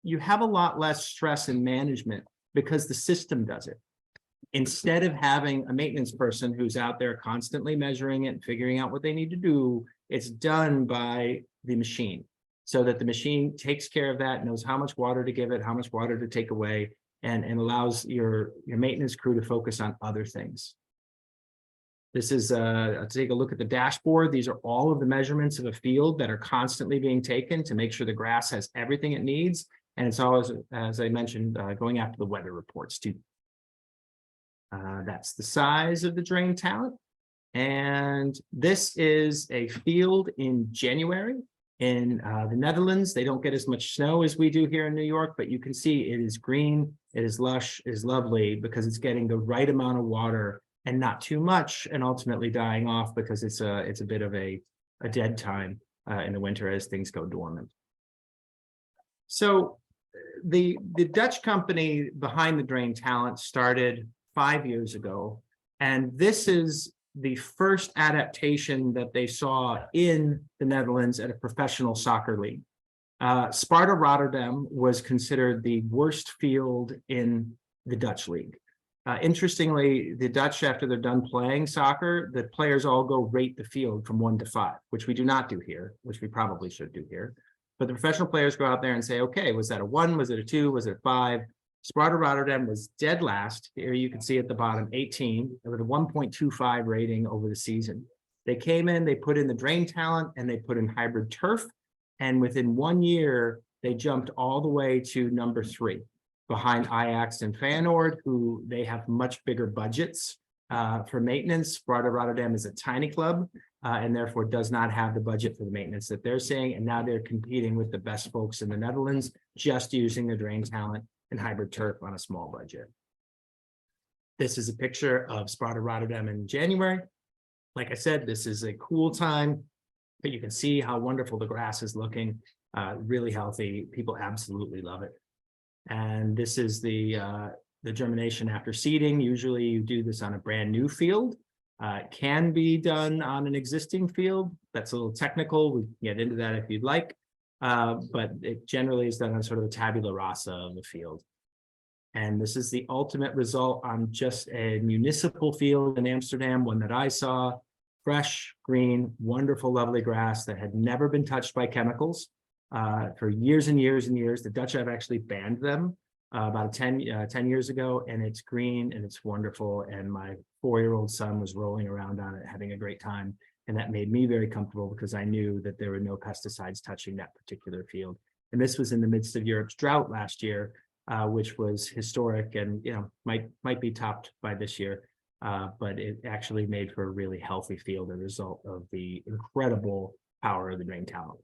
you have a lot less stress and management because the system does it. Instead of having a maintenance person who's out there constantly measuring it and figuring out what they need to do, it's done by the machine, so that the machine takes care of that, knows how much water to give it, how much water to take away, and allows your maintenance crew to focus on other things. This is take a look at the dashboard. These are all of the measurements of a field that are constantly being taken to make sure the grass has everything it needs. And it's always, as I mentioned, going after the weather reports too. That's the size of the drain talent. And this is a field in January in the Netherlands. They don't get as much snow as we do here in New York, but you can see it is green, it is lush, it is lovely because it's getting the right amount of water and not too much, and ultimately dying off because it's a bit of a dead time in the winter as things go dormant. So the Dutch company behind the drain talent started 5 years ago, and this is the first adaptation that they saw in the Netherlands at a professional soccer league. Sparta Rotterdam was considered the worst field in the Dutch league. Interestingly, the Dutch, after they're done playing soccer, the players all go rate the field from 1 to 5, which we do not do here, which we probably should do here. But the professional players go out there and say, okay, was that a 1? Was it a 2? Was it a 5? Sparta Rotterdam was dead last. Here you can see at the bottom, 18, with a 1.25 rating over the season. They came in, they put in the drain talent, and they put in hybrid turf. And within 1 year, they jumped all the way to number 3, behind Ajax and Feyenoord, who they have much bigger budgets for maintenance. Sparta Rotterdam is a tiny club, and therefore does not have the budget for the maintenance that they're saying. And now they're competing with the best folks in the Netherlands, just using the drain talent and hybrid turf on a small budget. This is a picture of Sparta Rotterdam in January. Like I said, this is a cool time, but you can see how wonderful the grass is looking, really healthy. People absolutely love it. And this is the germination after seeding. Usually you do this on a brand new field. It can be done on an existing field. That's a little technical. We can get into that if you'd like. But it generally is done on sort of a tabula rasa of the field. And this is the ultimate result on just a municipal field in Amsterdam, one that I saw. Fresh, green, wonderful, lovely grass that had never been touched by chemicals for years and years and years. The Dutch have actually banned them about 10 years ago, and it's green and it's wonderful. And my 4-year-old son was rolling around on it, having a great time. And that made me very comfortable because I knew that there were no pesticides touching that particular field. And this was in the midst of Europe's drought last year, which was historic and might be topped by this year. But it actually made for a really healthy field as a result of the incredible power of the drain talent.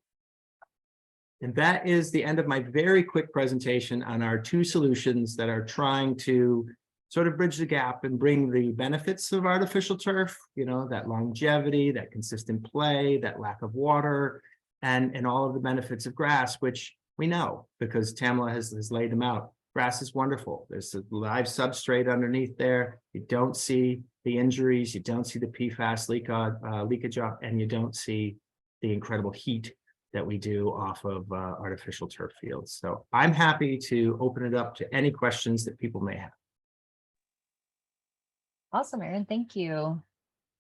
And that is the end of my very quick presentation on our 2 solutions that are trying to sort of bridge the gap and bring the benefits of artificial turf, that longevity, that consistent play, that lack of water, and all of the benefits of grass, which we know because Tamala has laid them out. Grass is wonderful. There's a live substrate underneath there. You don't see the injuries, you don't see the PFAS leakage, and you don't see the incredible heat that we do off of artificial turf fields. So I'm happy to open it up to any questions that people may have. Awesome, Aaron. Thank you.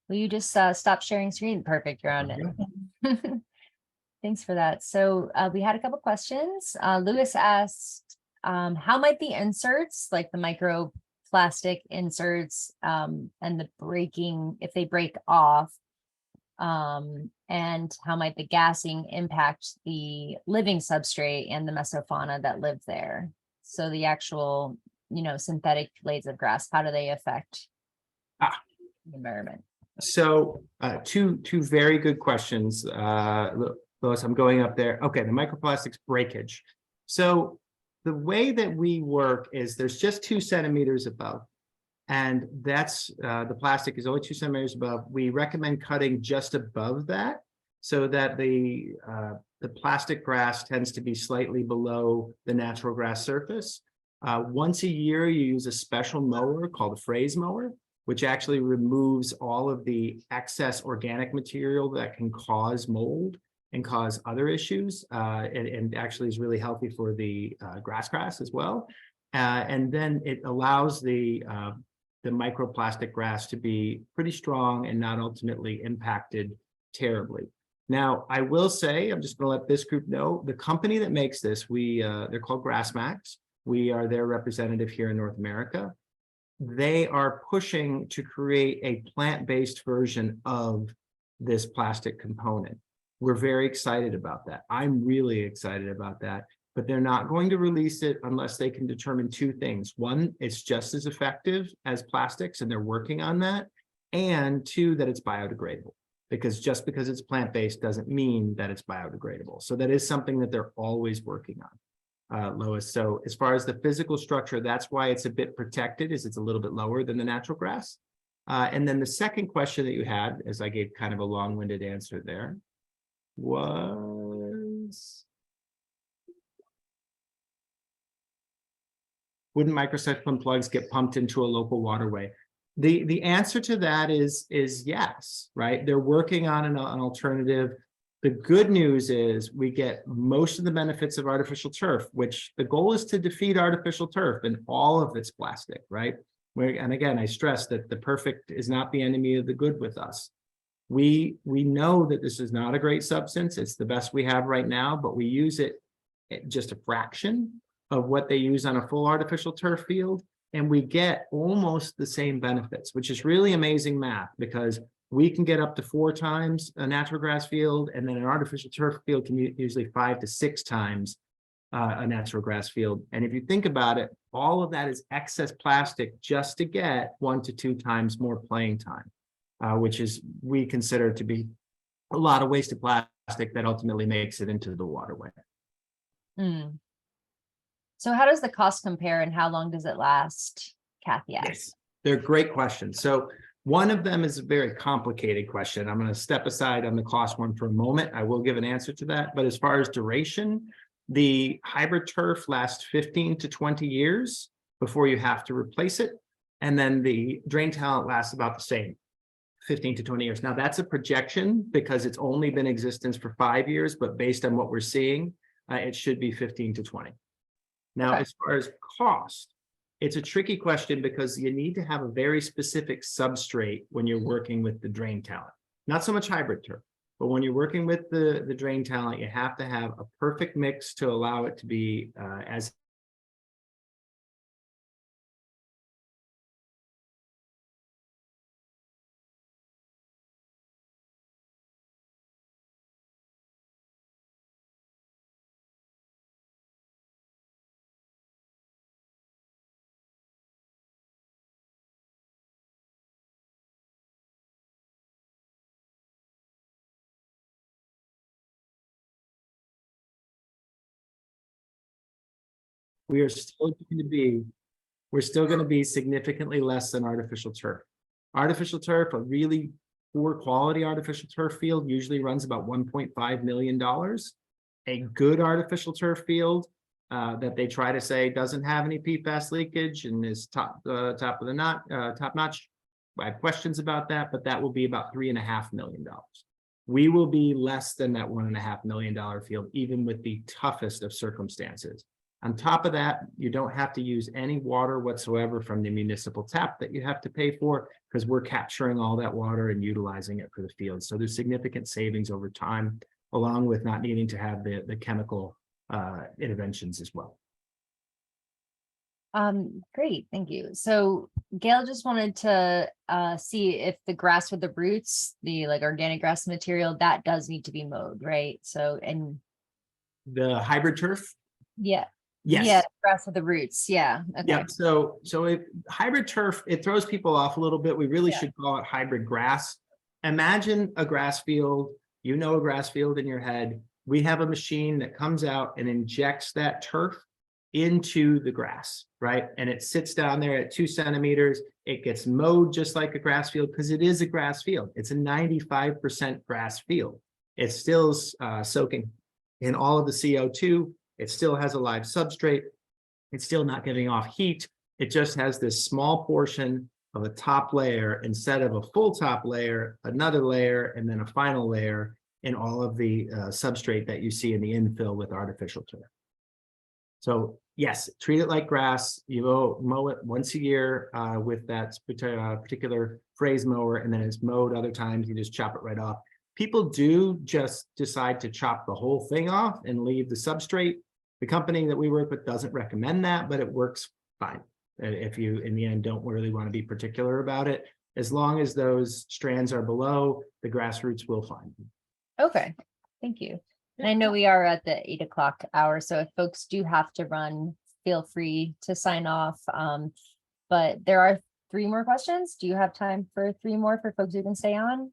Will you just stop sharing screen? Perfect. You're on it. Thanks for that. So we had a couple questions. Lewis asked, how might the inserts, like the microplastic inserts and the breaking, if they break off, and how might the gassing impact the living substrate and the mesofauna that live there? So the actual, synthetic blades of grass, how do they affect the environment? So two very good questions. Lois, I'm going up there. Okay, the microplastics breakage. So the way that we work is there's just 2 centimeters above. And that's the plastic is only 2 centimeters above. We recommend cutting just above that so that the plastic grass tends to be slightly below the natural grass surface. Once a year, you use a special mower called a phrase mower, which actually removes all of the excess organic material that can cause mold and cause other issues, and actually is really healthy for the grass as well. And then it allows the microplastic grass to be pretty strong and not ultimately impacted terribly. Now, I will say, I'm just going to let this group know, the company that makes this, they're called GrassMax. We are their representative here in North America. They are pushing to create a plant-based version of this plastic component. We're very excited about that. I'm really excited about that, but they're not going to release it unless they can determine 2 things. 1, it's just as effective as plastics, and they're working on that. And 2, that it's biodegradable, because just because it's plant-based doesn't mean that it's biodegradable. So that is something that they're always working on, Lois. So as far as the physical structure, that's why it's a bit protected, is it's a little bit lower than the natural grass. And then the second question that you had, as I gave kind of a long-winded answer there, was, wouldn't microcyclone plugs get pumped into a local waterway? The answer to that is yes, right? They're working on an alternative. The good news is we get most of the benefits of artificial turf, which the goal is to defeat artificial turf and all of its plastic, right? And again, I stress that the perfect is not the enemy of the good with us. We know that this is not a great substance. It's the best we have right now, but we use it at just a fraction of what they use on a full artificial turf field. And we get almost the same benefits, which is really amazing math, because we can get up to 4 times a natural grass field, and then an artificial turf field can usually 5 to 6 times a natural grass field. And if you think about it, all of that is excess plastic just to get 1 to 2 times more playing time, which is we consider to be a lot of wasted plastic that ultimately makes it into the waterway. Hmm. So how does the cost compare and how long does it last, Kathy asked? Yes, they're great questions. So one of them is a very complicated question. I'm going to step aside on the cost one for a moment. I will give an answer to that. But as far as duration, the hybrid turf lasts 15 to 20 years before you have to replace it. And then the drain talent lasts about the same, 15 to 20 years. Now that's a projection because it's only been in existence for 5 years, but based on what we're seeing, it should be 15 to 20. Now, as far as cost, it's a tricky question because you need to have a very specific substrate when you're working with the drain talent. Not so much hybrid turf, but when you're working with the drain talent, you have to have a perfect mix to allow it to be as we're still going to be significantly less than artificial turf. Artificial turf, a really poor quality artificial turf field, usually runs about $1.5 million. A good artificial turf field that they try to say doesn't have any PFAS leakage and is top notch. I have questions about that, but that will be about $3.5 million. We will be less than that $1.5 million field, even with the toughest of circumstances. On top of that, you don't have to use any water whatsoever from the municipal tap that you have to pay for, because we're capturing all that water and utilizing it for the field. So there's significant savings over time, along with not needing to have the chemical interventions as well. Great, thank you. So Gail just wanted to see if the grass with the roots, the like organic grass material, that does need to be mowed, right? So, and the hybrid turf? Yeah. Yes. Yeah, grass with the roots. Yeah. Okay. Yeah. So if hybrid turf, it throws people off a little bit. We really should call it hybrid grass. imagine a grass field, you know, a grass field in your head. We have a machine that comes out and injects that turf into the grass, right? And it sits down there at 2 centimeters. It gets mowed just like a grass field because it is a grass field. It's a 95% grass field. It's still soaking in all of the CO2. It still has a live substrate. It's still not giving off heat. It just has this small portion of a top layer instead of a full top layer, another layer, and then a final layer in all of the substrate that you see in the infill with artificial turf. So yes, treat it like grass. You mow it once a year with that particular phrase mower, and then it's mowed other times. You just chop it right off. People do just decide to chop the whole thing off and leave the substrate. The company that we work with doesn't recommend that, but it works fine. If you, in the end, don't really want to be particular about it, as long as those strands are below, the grass roots will find them. Okay, thank you. And I know we are at the 8 o'clock hour, so if folks do have to run, feel free to sign off. But there are 3 more questions. Do you have time for 3 more for folks who can stay on?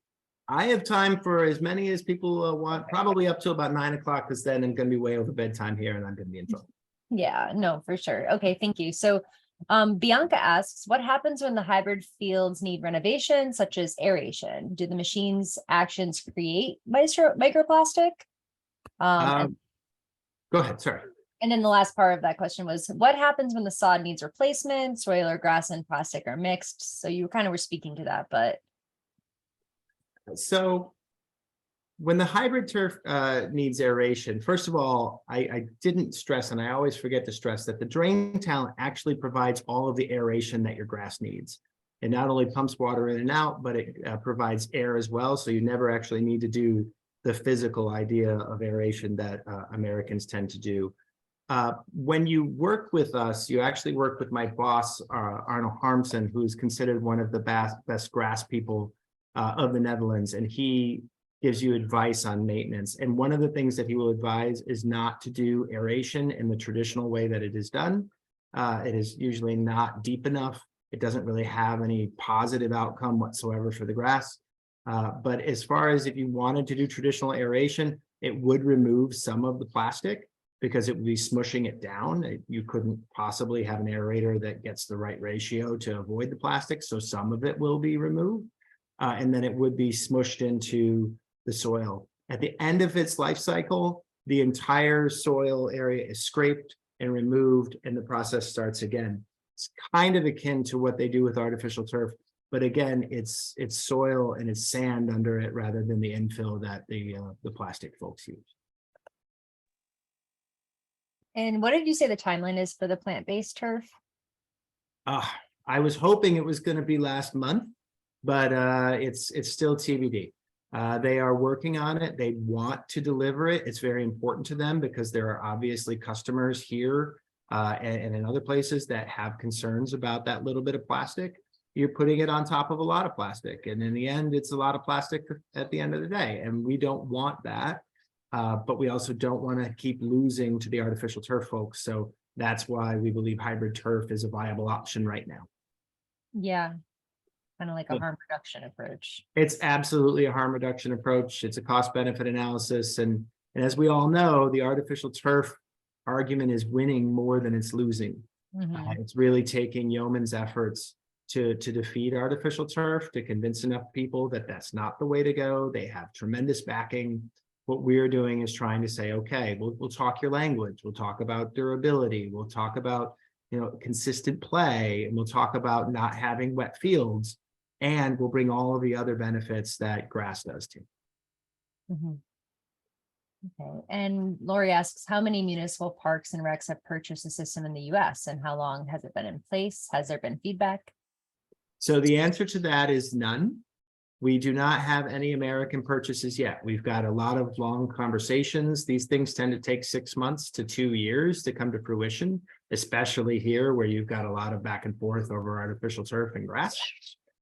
I have time for as many as people want, probably up to about 9 o'clock, because then I'm going to be way over bedtime here and I'm going to be in trouble. Yeah, no, for sure. Okay, thank you. So Bianca asks, what happens when the hybrid fields need renovation, such as aeration? Do the machine's actions create microplastic? Go ahead, sorry. And then the last part of that question was, what happens when the sod needs replacement, soil or grass and plastic are mixed? So you kind of were speaking to that, but. So when the hybrid turf needs aeration, first of all, I didn't stress, and I always forget to stress, that the drain talent actually provides all of the aeration that your grass needs. It not only pumps water in and out, but it provides air as well. So you never actually need to do the physical idea of aeration that Americans tend to do. When you work with us, you actually work with my boss, Arno Harmsen, who's considered one of the best grass people of the Netherlands, and he gives you advice on maintenance. And one of the things that he will advise is not to do aeration in the traditional way that it is done. It is usually not deep enough. It doesn't really have any positive outcome whatsoever for the grass. But as far as if you wanted to do traditional aeration, it would remove some of the plastic because it would be smushing it down. You couldn't possibly have an aerator that gets the right ratio to avoid the plastic. So some of it will be removed. And then it would be smushed into the soil. At the end of its life cycle, the entire soil area is scraped and removed, and the process starts again. It's kind of akin to what they do with artificial turf, but again, it's soil and it's sand under it rather than the infill that the plastic folks use. And what did you say the timeline is for the plant-based turf? I was hoping it was going to be last month, but it's still TBD. They are working on it. They want to deliver it. It's very important to them because there are obviously customers here and in other places that have concerns about that little bit of plastic. You're putting it on top of a lot of plastic, and in the end, it's a lot of plastic at the end of the day, and we don't want that. But we also don't want to keep losing to the artificial turf folks. So that's why we believe hybrid turf is a viable option right now. Yeah, kind of like a harm reduction approach. It's absolutely a harm reduction approach. It's a cost benefit analysis. And as we all know, the artificial turf argument is winning more than it's losing. It's really taking yeoman's efforts to defeat artificial turf, to convince enough people that that's not the way to go. They have tremendous backing. What we're doing is trying to say, okay, we'll talk your language. We'll talk about durability. We'll talk about, consistent play, and we'll talk about not having wet fields, and we'll bring all of the other benefits that grass does too. Okay, and Lori asks, how many municipal parks and recs have purchased the system in the US, and how long has it been in place? Has there been feedback? So the answer to that is none. We do not have any American purchases yet. We've got a lot of long conversations. These things tend to take 6 months to 2 years to come to fruition, especially here where you've got a lot of back and forth over artificial turf and grass.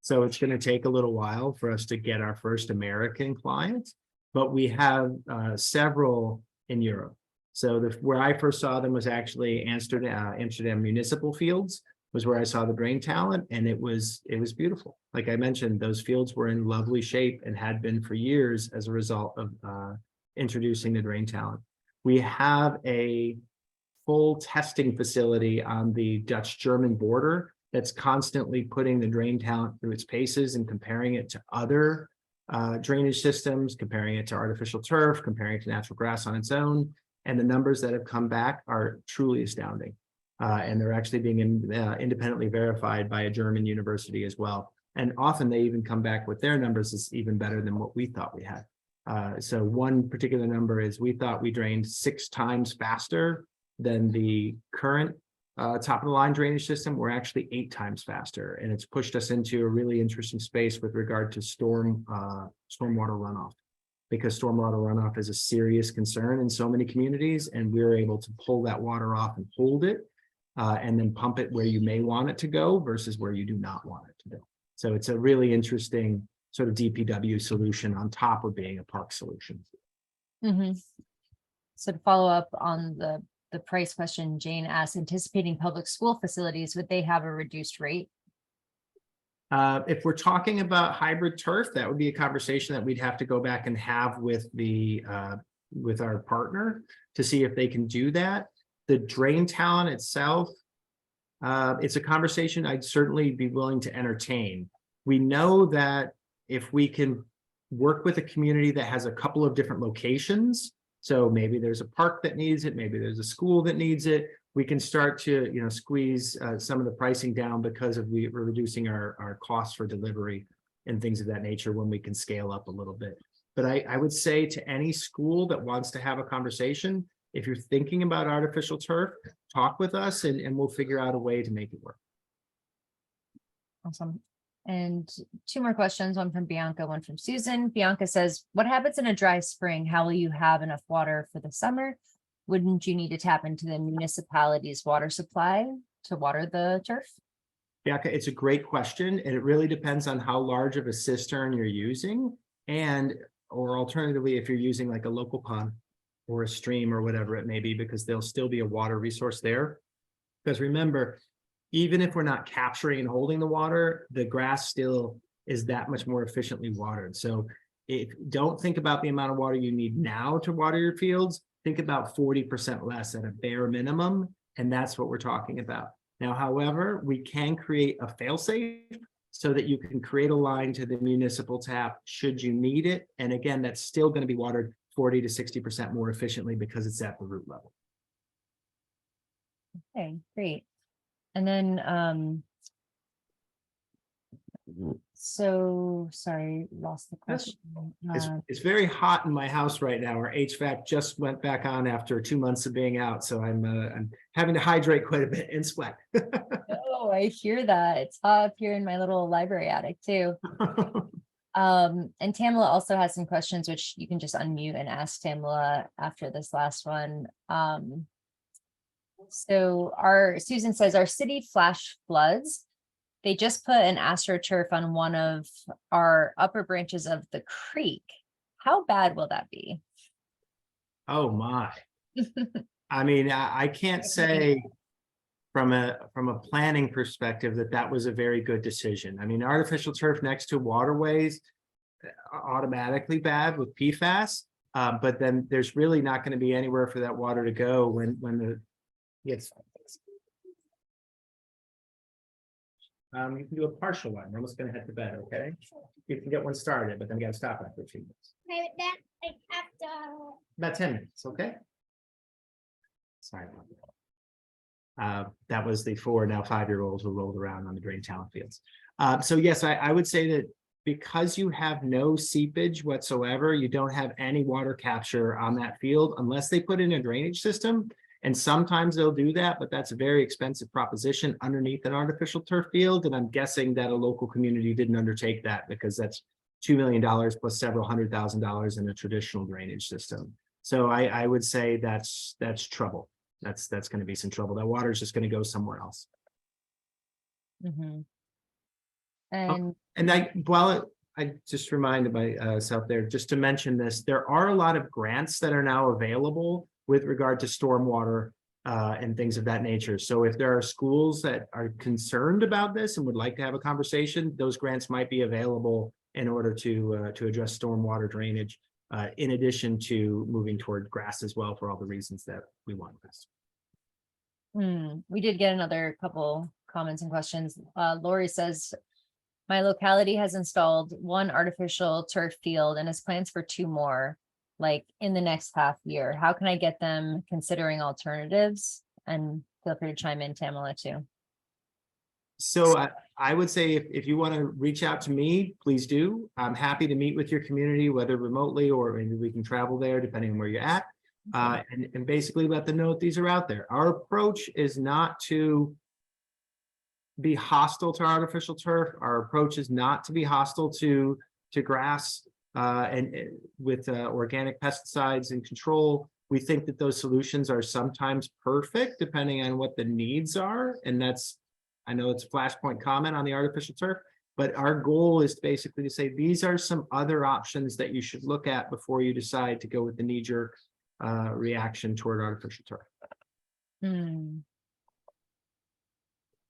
So it's going to take a little while for us to get our first American client, but we have several in Europe. So where I first saw them was actually Amsterdam municipal fields, was where I saw the drain talent, and it was beautiful. Like I mentioned, those fields were in lovely shape and had been for years as a result of introducing the drain talent. We have a full testing facility on the Dutch-German border that's constantly putting the drain talent through its paces and comparing it to other drainage systems, comparing it to artificial turf, comparing it to natural grass on its own. And the numbers that have come back are truly astounding. And they're actually being independently verified by a German university as well. And often they even come back with their numbers is even better than what we thought we had. So one particular number is we thought we drained 6 times faster than the current top of the line drainage system. We're actually 8 times faster. And it's pushed us into a really interesting space with regard to stormwater runoff, because stormwater runoff is a serious concern in so many communities, and we're able to pull that water off and hold it and then pump it where you may want it to go versus where you do not want it to go. So it's a really interesting sort of DPW solution on top of being a park solution. So to follow up on the price question, Jane asked, anticipating public school facilities, would they have a reduced rate? If we're talking about hybrid turf, that would be a conversation that we'd have to go back and have with with our partner to see if they can do that. The drain talent itself, it's a conversation I'd certainly be willing to entertain. We know that if we can work with a community that has a couple of different locations, so maybe there's a park that needs it, maybe there's a school that needs it, we can start to, squeeze some of the pricing down because we're reducing our costs for delivery and things of that nature when we can scale up a little bit. But I would say to any school that wants to have a conversation, if you're thinking about artificial turf, talk with us and we'll figure out a way to make it work. Awesome. And 2 more questions, one from Bianca, one from Susan. Bianca says, what happens in a dry spring? How will you have enough water for the summer? Wouldn't you need to tap into the municipality's water supply to water the turf? Bianca, it's a great question, and it really depends on how large of a cistern you're using, or alternatively, if you're using like a local pond or a stream or whatever it may be, because there'll still be a water resource there. Because remember, even if we're not capturing and holding the water, the grass still is that much more efficiently watered. So don't think about the amount of water you need now to water your fields. Think about 40% less at a bare minimum, and that's what we're talking about. Now, however, we can create a fail-safe so that you can create a line to the municipal tap should you need it. And again, that's still going to be watered 40 to 60% more efficiently because it's at the root level. Okay, great. And then, so sorry, lost the question. It's very hot in my house right now. Our HVAC just went back on after 2 months of being out, so I'm having to hydrate quite a bit and sweat. Oh, I hear that. It's hot up here in my little library attic too. And Tamala also has some questions, which you can just unmute and ask Tamala after this last one. So Susan says, our city flash floods. They just put an astroturf on one of our upper branches of the creek. How bad will that be? Oh my. I mean, I can't say from a planning perspective that was a very good decision. I mean, artificial turf next to waterways automatically bad with PFAS, but then there's really not going to be anywhere for that water to go when it's you can do a partial one. We're almost going to head to bed, okay? You can get one started, but then we got to stop after a few minutes. About 10 minutes, okay? Sorry about that. That was the 4, now 5-year-olds who rolled around on the drain talent fields. So yes, I would say that because you have no seepage whatsoever, you don't have any water capture on that field unless they put in a drainage system. And sometimes they'll do that, but that's a very expensive proposition underneath an artificial turf field. And I'm guessing that a local community didn't undertake that because that's $2 million plus several $100,000 in a traditional drainage system. So I would say that's trouble. That's going to be some trouble. That water is just going to go somewhere else. Mm-hmm. And I just reminded myself there just to mention this, there are a lot of grants that are now available with regard to stormwater and things of that nature. So if there are schools that are concerned about this and would like to have a conversation, those grants might be available in order to address stormwater drainage, in addition to moving toward grass as well, for all the reasons that we want this. We did get another couple comments and questions. Lori says, my locality has installed 1 artificial turf field and has plans for 2 more, like in the next half year. How can I get them considering alternatives? And feel free to chime in, Tamala, too. So I would say if you want to reach out to me, please do. I'm happy to meet with your community, whether remotely or maybe we can travel there, depending on where you're at. And basically let them know that these are out there. Our approach is not to be hostile to artificial turf. Our approach is not to be hostile to grass and with organic pesticides and control. We think that those solutions are sometimes perfect depending on what the needs are. And that's, I know it's a flashpoint comment on the artificial turf, but our goal is basically to say these are some other options that you should look at before you decide to go with the knee-jerk reaction toward artificial turf.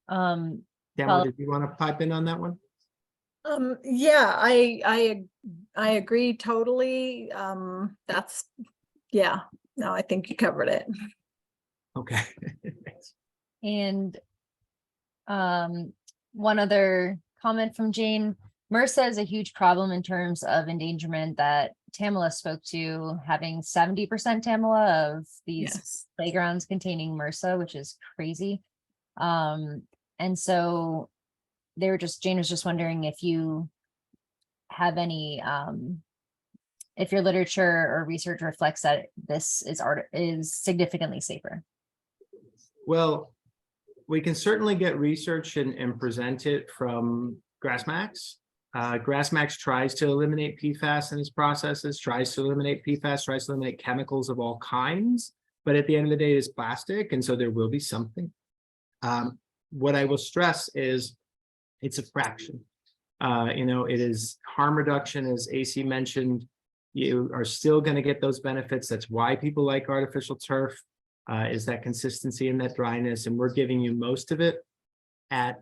Tamara, did you want to pipe in on that one? Yeah, I agree totally. That's, yeah, no, I think you covered it. Okay. And one other comment from Jane. MRSA is a huge problem in terms of endangerment that Tamala spoke to, having 70% Tamala of these playgrounds containing MRSA, which is crazy. And so Jane was just wondering if you have any, if your literature or research reflects that this is significantly safer. Well, we can certainly get research and present it from GrassMax. GrassMax tries to eliminate PFAS in its processes, tries to eliminate chemicals of all kinds, but at the end of the day, it's plastic, and so there will be something. What I will stress is it's a fraction. It is harm reduction, as AC mentioned. You are still going to get those benefits. That's why people like artificial turf, is that consistency and that dryness, and we're giving you most of it at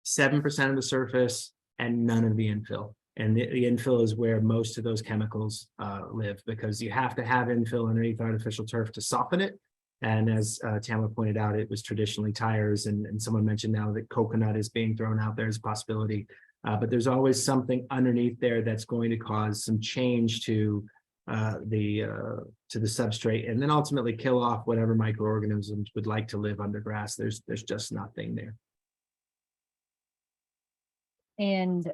7% of the surface and none of the infill. And the infill is where most of those chemicals live, because you have to have infill underneath artificial turf to soften it. And as Tamara pointed out, it was traditionally tires, and someone mentioned now that coconut is being thrown out there as a possibility. But there's always something underneath there that's going to cause some change to the substrate, and then ultimately kill off whatever microorganisms would like to live under grass. There's just nothing there. And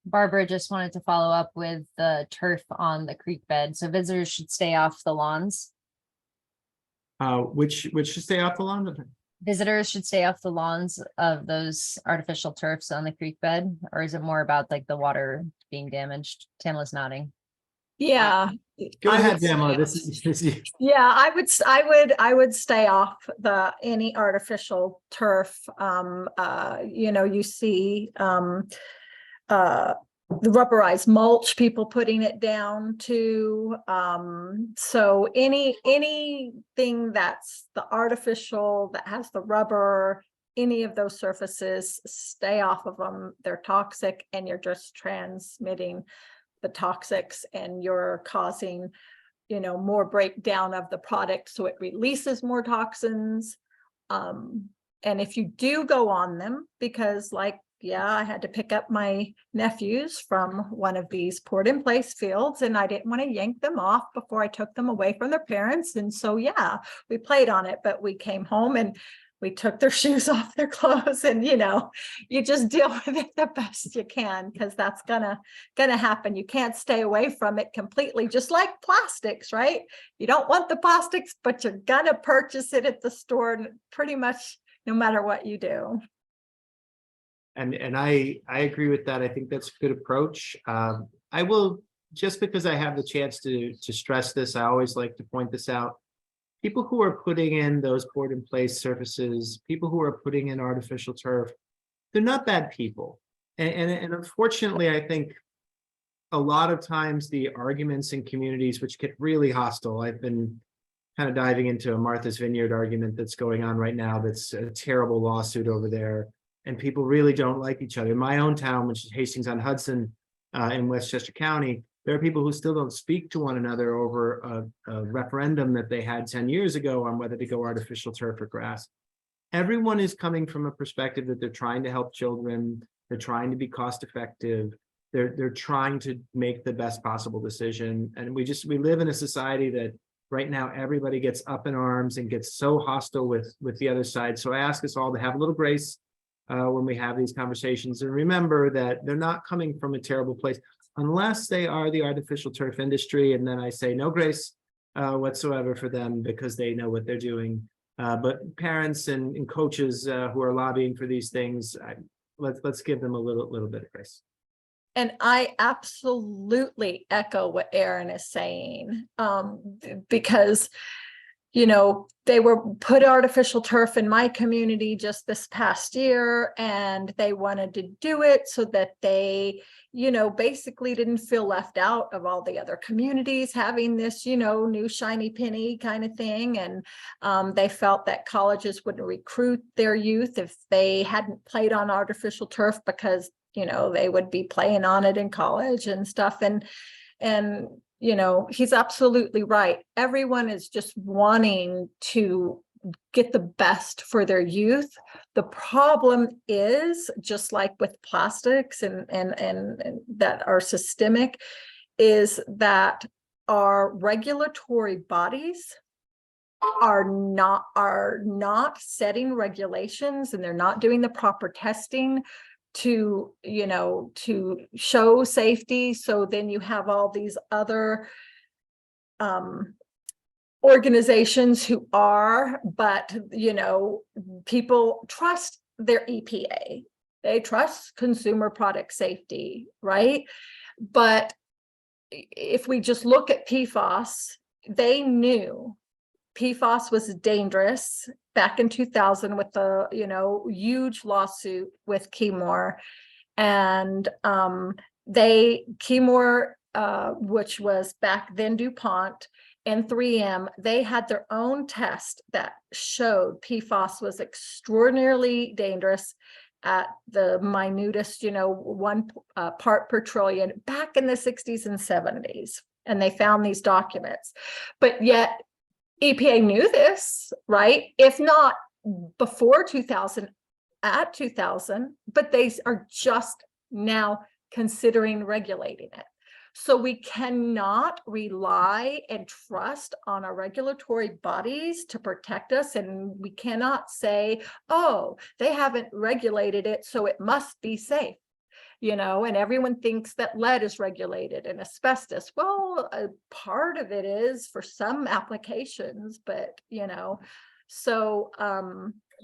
Barbara just wanted to follow up with the turf on the creek bed. So visitors should stay off the lawns. Which should stay off the lawn? Visitors should stay off the lawns of those artificial turfs on the creek bed, or is it more about like the water being damaged? Tamala's nodding. Yeah. Go ahead, Tamala. This is Yeah, I would stay off any artificial turf. You see the rubberized mulch, people putting it down to. So anything that's the artificial, that has the rubber, any of those surfaces, stay off of them. They're toxic, and you're just transmitting the toxics, and you're causing, more breakdown of the product, so it releases more toxins. And if you do go on them, because I had to pick up my nephews from one of these poured in place fields, and I didn't want to yank them off before I took them away from their parents. And so, we played on it, but we came home and we took their shoes off, their clothes, and, you just deal with it the best you can, because that's gonna happen. You can't stay away from it completely, just like plastics, right? You don't want the plastics, but you're gonna purchase it at the store pretty much no matter what you do. And I agree with that. I think that's a good approach. I will, just because I have the chance to stress this, I always like to point this out. People who are putting in those poured in place surfaces, people who are putting in artificial turf, they're not bad people. And unfortunately, I think a lot of times the arguments in communities which get really hostile, I've been kind of diving into a Martha's Vineyard argument that's going on right now. That's a terrible lawsuit over there. And people really don't like each other. In my own town, which is Hastings-on-Hudson, in Westchester County, there are people who still don't speak to one another over a referendum that they had 10 years ago on whether to go artificial turf or grass. Everyone is coming from a perspective that they're trying to help children. They're trying to be cost effective. They're trying to make the best possible decision. And we live in a society that right now everybody gets up in arms and gets so hostile with the other side. So I ask us all to have a little grace when we have these conversations, and remember that they're not coming from a terrible place unless they are the artificial turf industry. And then I say no grace whatsoever for them, because they know what they're doing. But parents and coaches who are lobbying for these things, let's give them a little bit of grace. And I absolutely echo what Aaron is saying, because, you know, they were put artificial turf in my community just this past year, and they wanted to do it so that they, you know, basically didn't feel left out of all the other communities having this, you know, new shiny penny kind of thing. And they felt that colleges wouldn't recruit their youth if they hadn't played on artificial turf, because, you know, they would be playing on it in college and stuff. And you know, he's absolutely right. Everyone is just wanting to get the best for their youth. The problem is, just like with plastics and that are systemic, is that our regulatory bodies are not setting regulations, and they're not doing the proper testing to, you know, to show safety. So then you have all these other organizations who are, but, you know, people trust their EPA. They trust consumer product safety, right? But if we just look at PFAS, they knew PFAS was dangerous back in 2000 with the, you know, huge lawsuit with Keymore. And Keymore, which was back then DuPont, and 3M, they had their own test that showed PFAS was extraordinarily dangerous at the minutest, you know, 1 part per trillion back in the 60s and 70s. And they found these documents, but yet EPA knew this, right? If not before 2000, at 2000, but they are just now considering regulating it. So we cannot rely and trust on our regulatory bodies to protect us. And we cannot say, oh, they haven't regulated it, so it must be safe. You know, and everyone thinks that lead is regulated and asbestos. Well, a part of it is for some applications, but, you know, so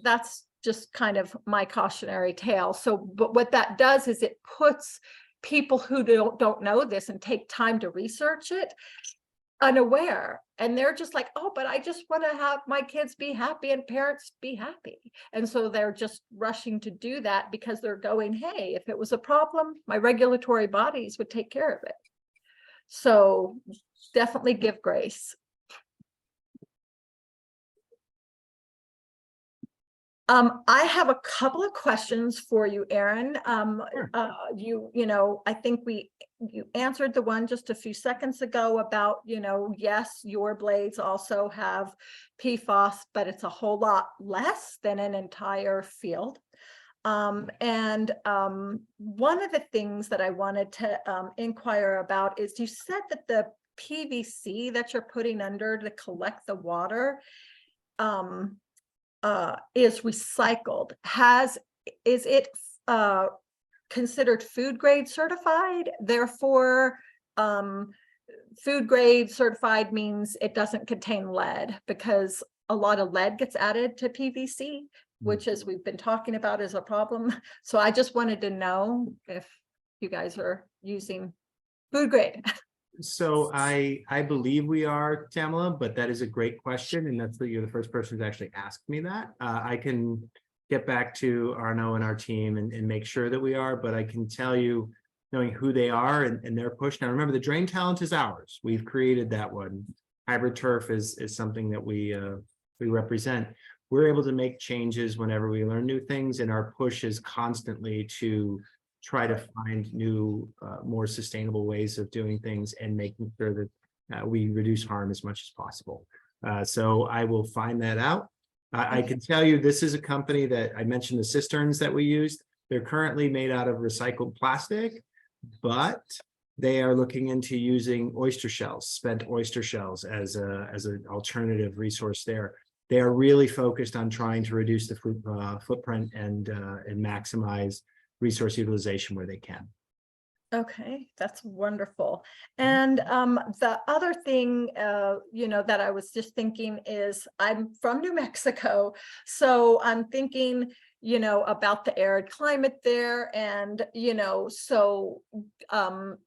that's just kind of my cautionary tale. So, but what that does is it puts people who don't know this and take time to research it unaware, and they're just like, oh, but I just want to have my kids be happy and parents be happy. And so they're just rushing to do that because they're going, hey, if it was a problem, my regulatory bodies would take care of it. So definitely give grace. I have a couple of questions for you, Aaron. Sure. You know, I think you answered the one just a few seconds ago about, you know, yes, your blades also have PFAS, but it's a whole lot less than an entire field. One of the things that I wanted to inquire about is, you said that the PVC that you're putting under to collect the water is recycled. Is it considered food grade certified? Therefore, food grade certified means it doesn't contain lead, because a lot of lead gets added to PVC, which, as we've been talking about, is a problem. So I just wanted to know if you guys are using food grade. So I believe we are, Tamala, but that is a great question, and you're the first person to actually ask me that. I can get back to Arno and our team and make sure that we are, but I can tell you, knowing who they are and their push. Now, remember, the drain talent is ours. We've created that one. hybrid turf is something that we represent. We're able to make changes whenever we learn new things, and our push is constantly to try to find new, more sustainable ways of doing things and making sure that we reduce harm as much as possible. So I will find that out. I can tell you this is a company that I mentioned the cisterns that we used. They're currently made out of recycled plastic, but they are looking into using oyster shells, spent oyster shells as an alternative resource there. They are really focused on trying to reduce the footprint and maximize resource utilization where they can. Okay, that's wonderful. And the other thing, that I was just thinking is I'm from New Mexico, so I'm thinking, about the arid climate there, and so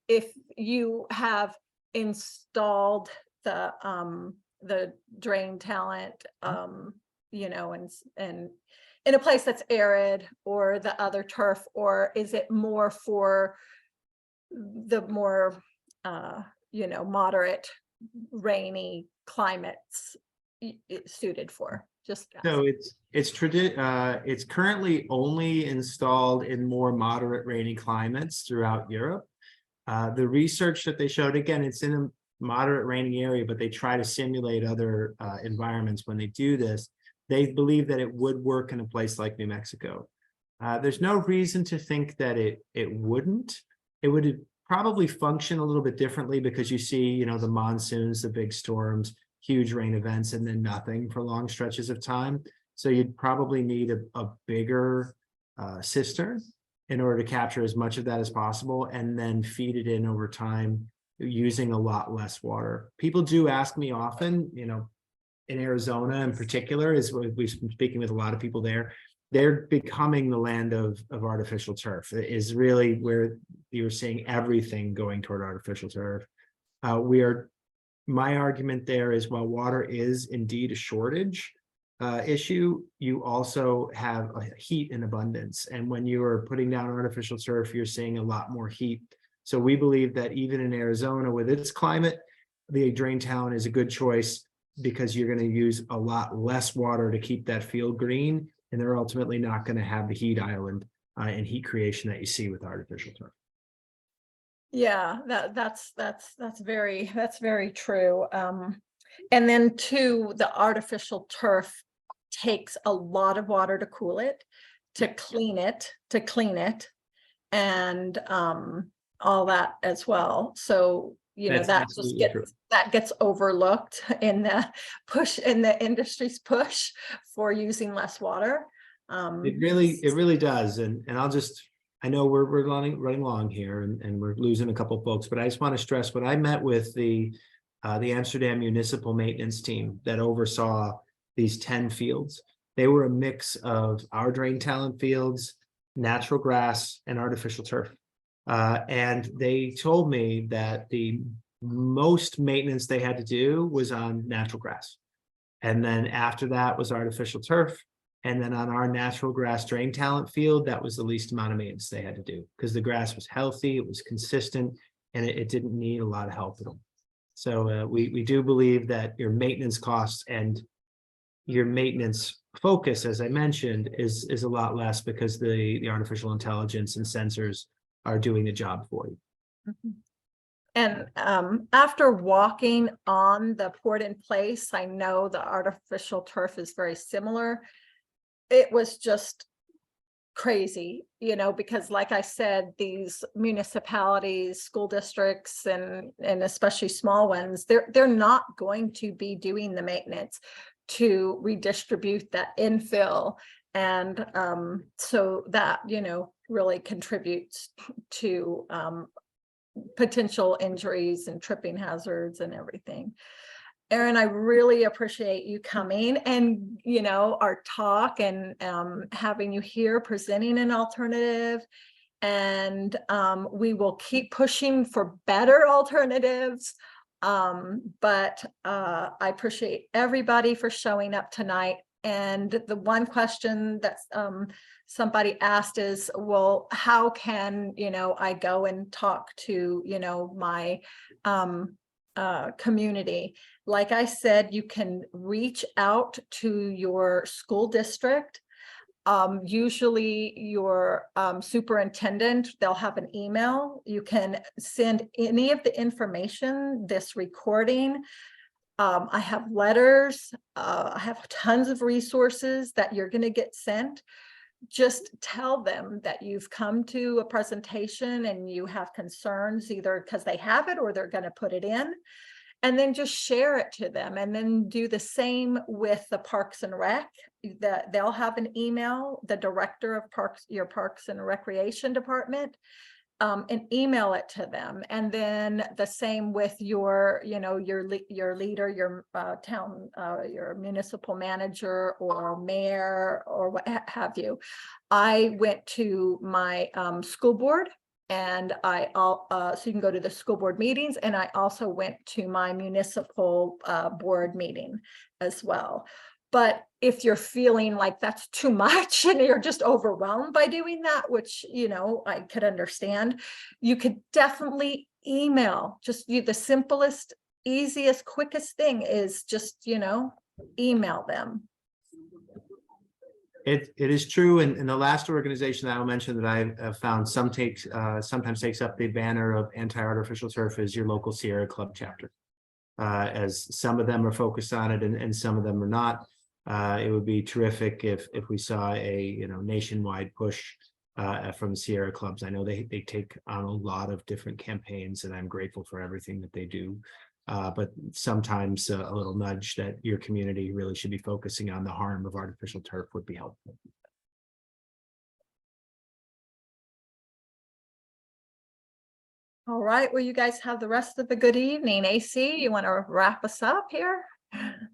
if you have installed the drain talent, and in a place that's arid, or the other turf, or is it more for the more moderate rainy climates suited for? Just So it's currently only installed in more moderate rainy climates throughout Europe. The research that they showed, again, it's in a moderate rainy area, but they try to simulate other environments when they do this. They believe that it would work in a place like New Mexico. There's no reason to think that it wouldn't. It would probably function a little bit differently because you see, the monsoons, the big storms, huge rain events, and then nothing for long stretches of time. So you'd probably need a bigger cistern in order to capture as much of that as possible, and then feed it in over time using a lot less water. People do ask me often, in Arizona in particular, is we've been speaking with a lot of people there. They're becoming the land of artificial turf. It is really where you're seeing everything going toward artificial turf. My argument there is, while water is indeed a shortage issue, you also have a heat in abundance. And when you are putting down artificial turf, you're seeing a lot more heat. So we believe that even in Arizona with its climate, the drain talent is a good choice, because you're going to use a lot less water to keep that field green, and they're ultimately not going to have the heat island and heat creation that you see with artificial turf. Yeah, that's very true. And then too, the artificial turf takes a lot of water to cool it, to clean it, and all that as well. So That's that just absolutely true. gets overlooked in the industry's push for using less water. It really does. And I know we're running long here, and we're losing a couple folks, but I just want to stress, when I met with the Amsterdam municipal maintenance team that oversaw these 10 fields, they were a mix of our drain talent fields, natural grass, and artificial turf. And they told me that the most maintenance they had to do was on natural grass. And then after that was artificial turf. And then on our natural grass drain talent field, that was the least amount of maintenance they had to do, because the grass was healthy, it was consistent, and it didn't need a lot of help at all. So we do believe that your maintenance costs and your maintenance focus, as I mentioned, is a lot less, because the artificial intelligence and sensors are doing the job for you. Mm-hmm. And after walking on the poured in place, I know the artificial turf is very similar. It was just crazy, because like I said, these municipalities, school districts, and especially small ones, they're not going to be doing the maintenance to redistribute that infill. And so that, really contributes to potential injuries and tripping hazards and everything. Erin, I really appreciate you coming and, our talk, and having you here presenting an alternative. And we will keep pushing for better alternatives. But I appreciate everybody for showing up tonight. And the one question that somebody asked is, well, how can, I go and talk to, my community. Like I said, you can reach out to your school district. Usually your superintendent, they'll have an email. You can send any of the information, this recording. I have letters. I have tons of resources that you're going to get sent. Just tell them that you've come to a presentation and you have concerns, either because they have it or they're going to put it in. And then just share it to them, and then do the same with the Parks and Rec. That they'll have an email, the director of parks, your Parks and Recreation department, and email it to them. And then the same with your, you know, your leader, your town, your municipal manager or mayor or what have you. I went to my school board, and so you can go to the school board meetings, and I also went to my municipal board meeting as well. But if you're feeling like that's too much and you're just overwhelmed by doing that, which, you know, I could understand, you could definitely email. Just the simplest, easiest, quickest thing is just, you know, email them. It is true, and the last organization that I'll mention that I found sometimes takes up the banner of anti-artificial turf is your local Sierra Club chapter. As some of them are focused on it and some of them are not. It would be terrific if we saw a nationwide push from Sierra clubs. I know they take on a lot of different campaigns, and I'm grateful for everything that they do. But sometimes a little nudge that your community really should be focusing on the harm of artificial turf would be helpful. All right, well, you guys have the rest of the good evening. AC, you want to wrap us up here?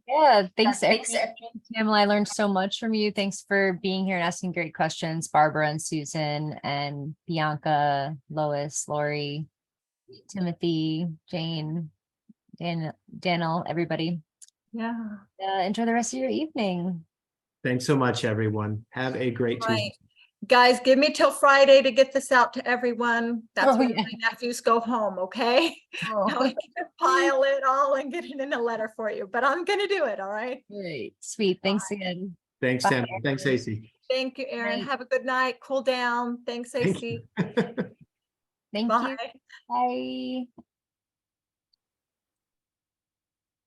Yeah, thanks. Tamala, I learned so much from you. Thanks for being here and asking great questions, Barbara and Susan and Bianca, Lois, Lori, Timothy, Jane, Daniel, everybody. Yeah. Enjoy the rest of your evening. Thanks so much, everyone. Have a great Right. Tuesday. Guys, give me till Friday to get this out to everyone. That's Oh, when yeah. my nephews go home, okay? Oh, Now I can compile it all and get it in a letter for you, but I'm gonna do it, all right? great. Sweet. Thanks again. Thanks, Bye. Tim. Thanks, AC. Thank you, Erin. Night. Have a good night. Cool down. Thanks, Thank AC. you. Thank Bye. you. Bye.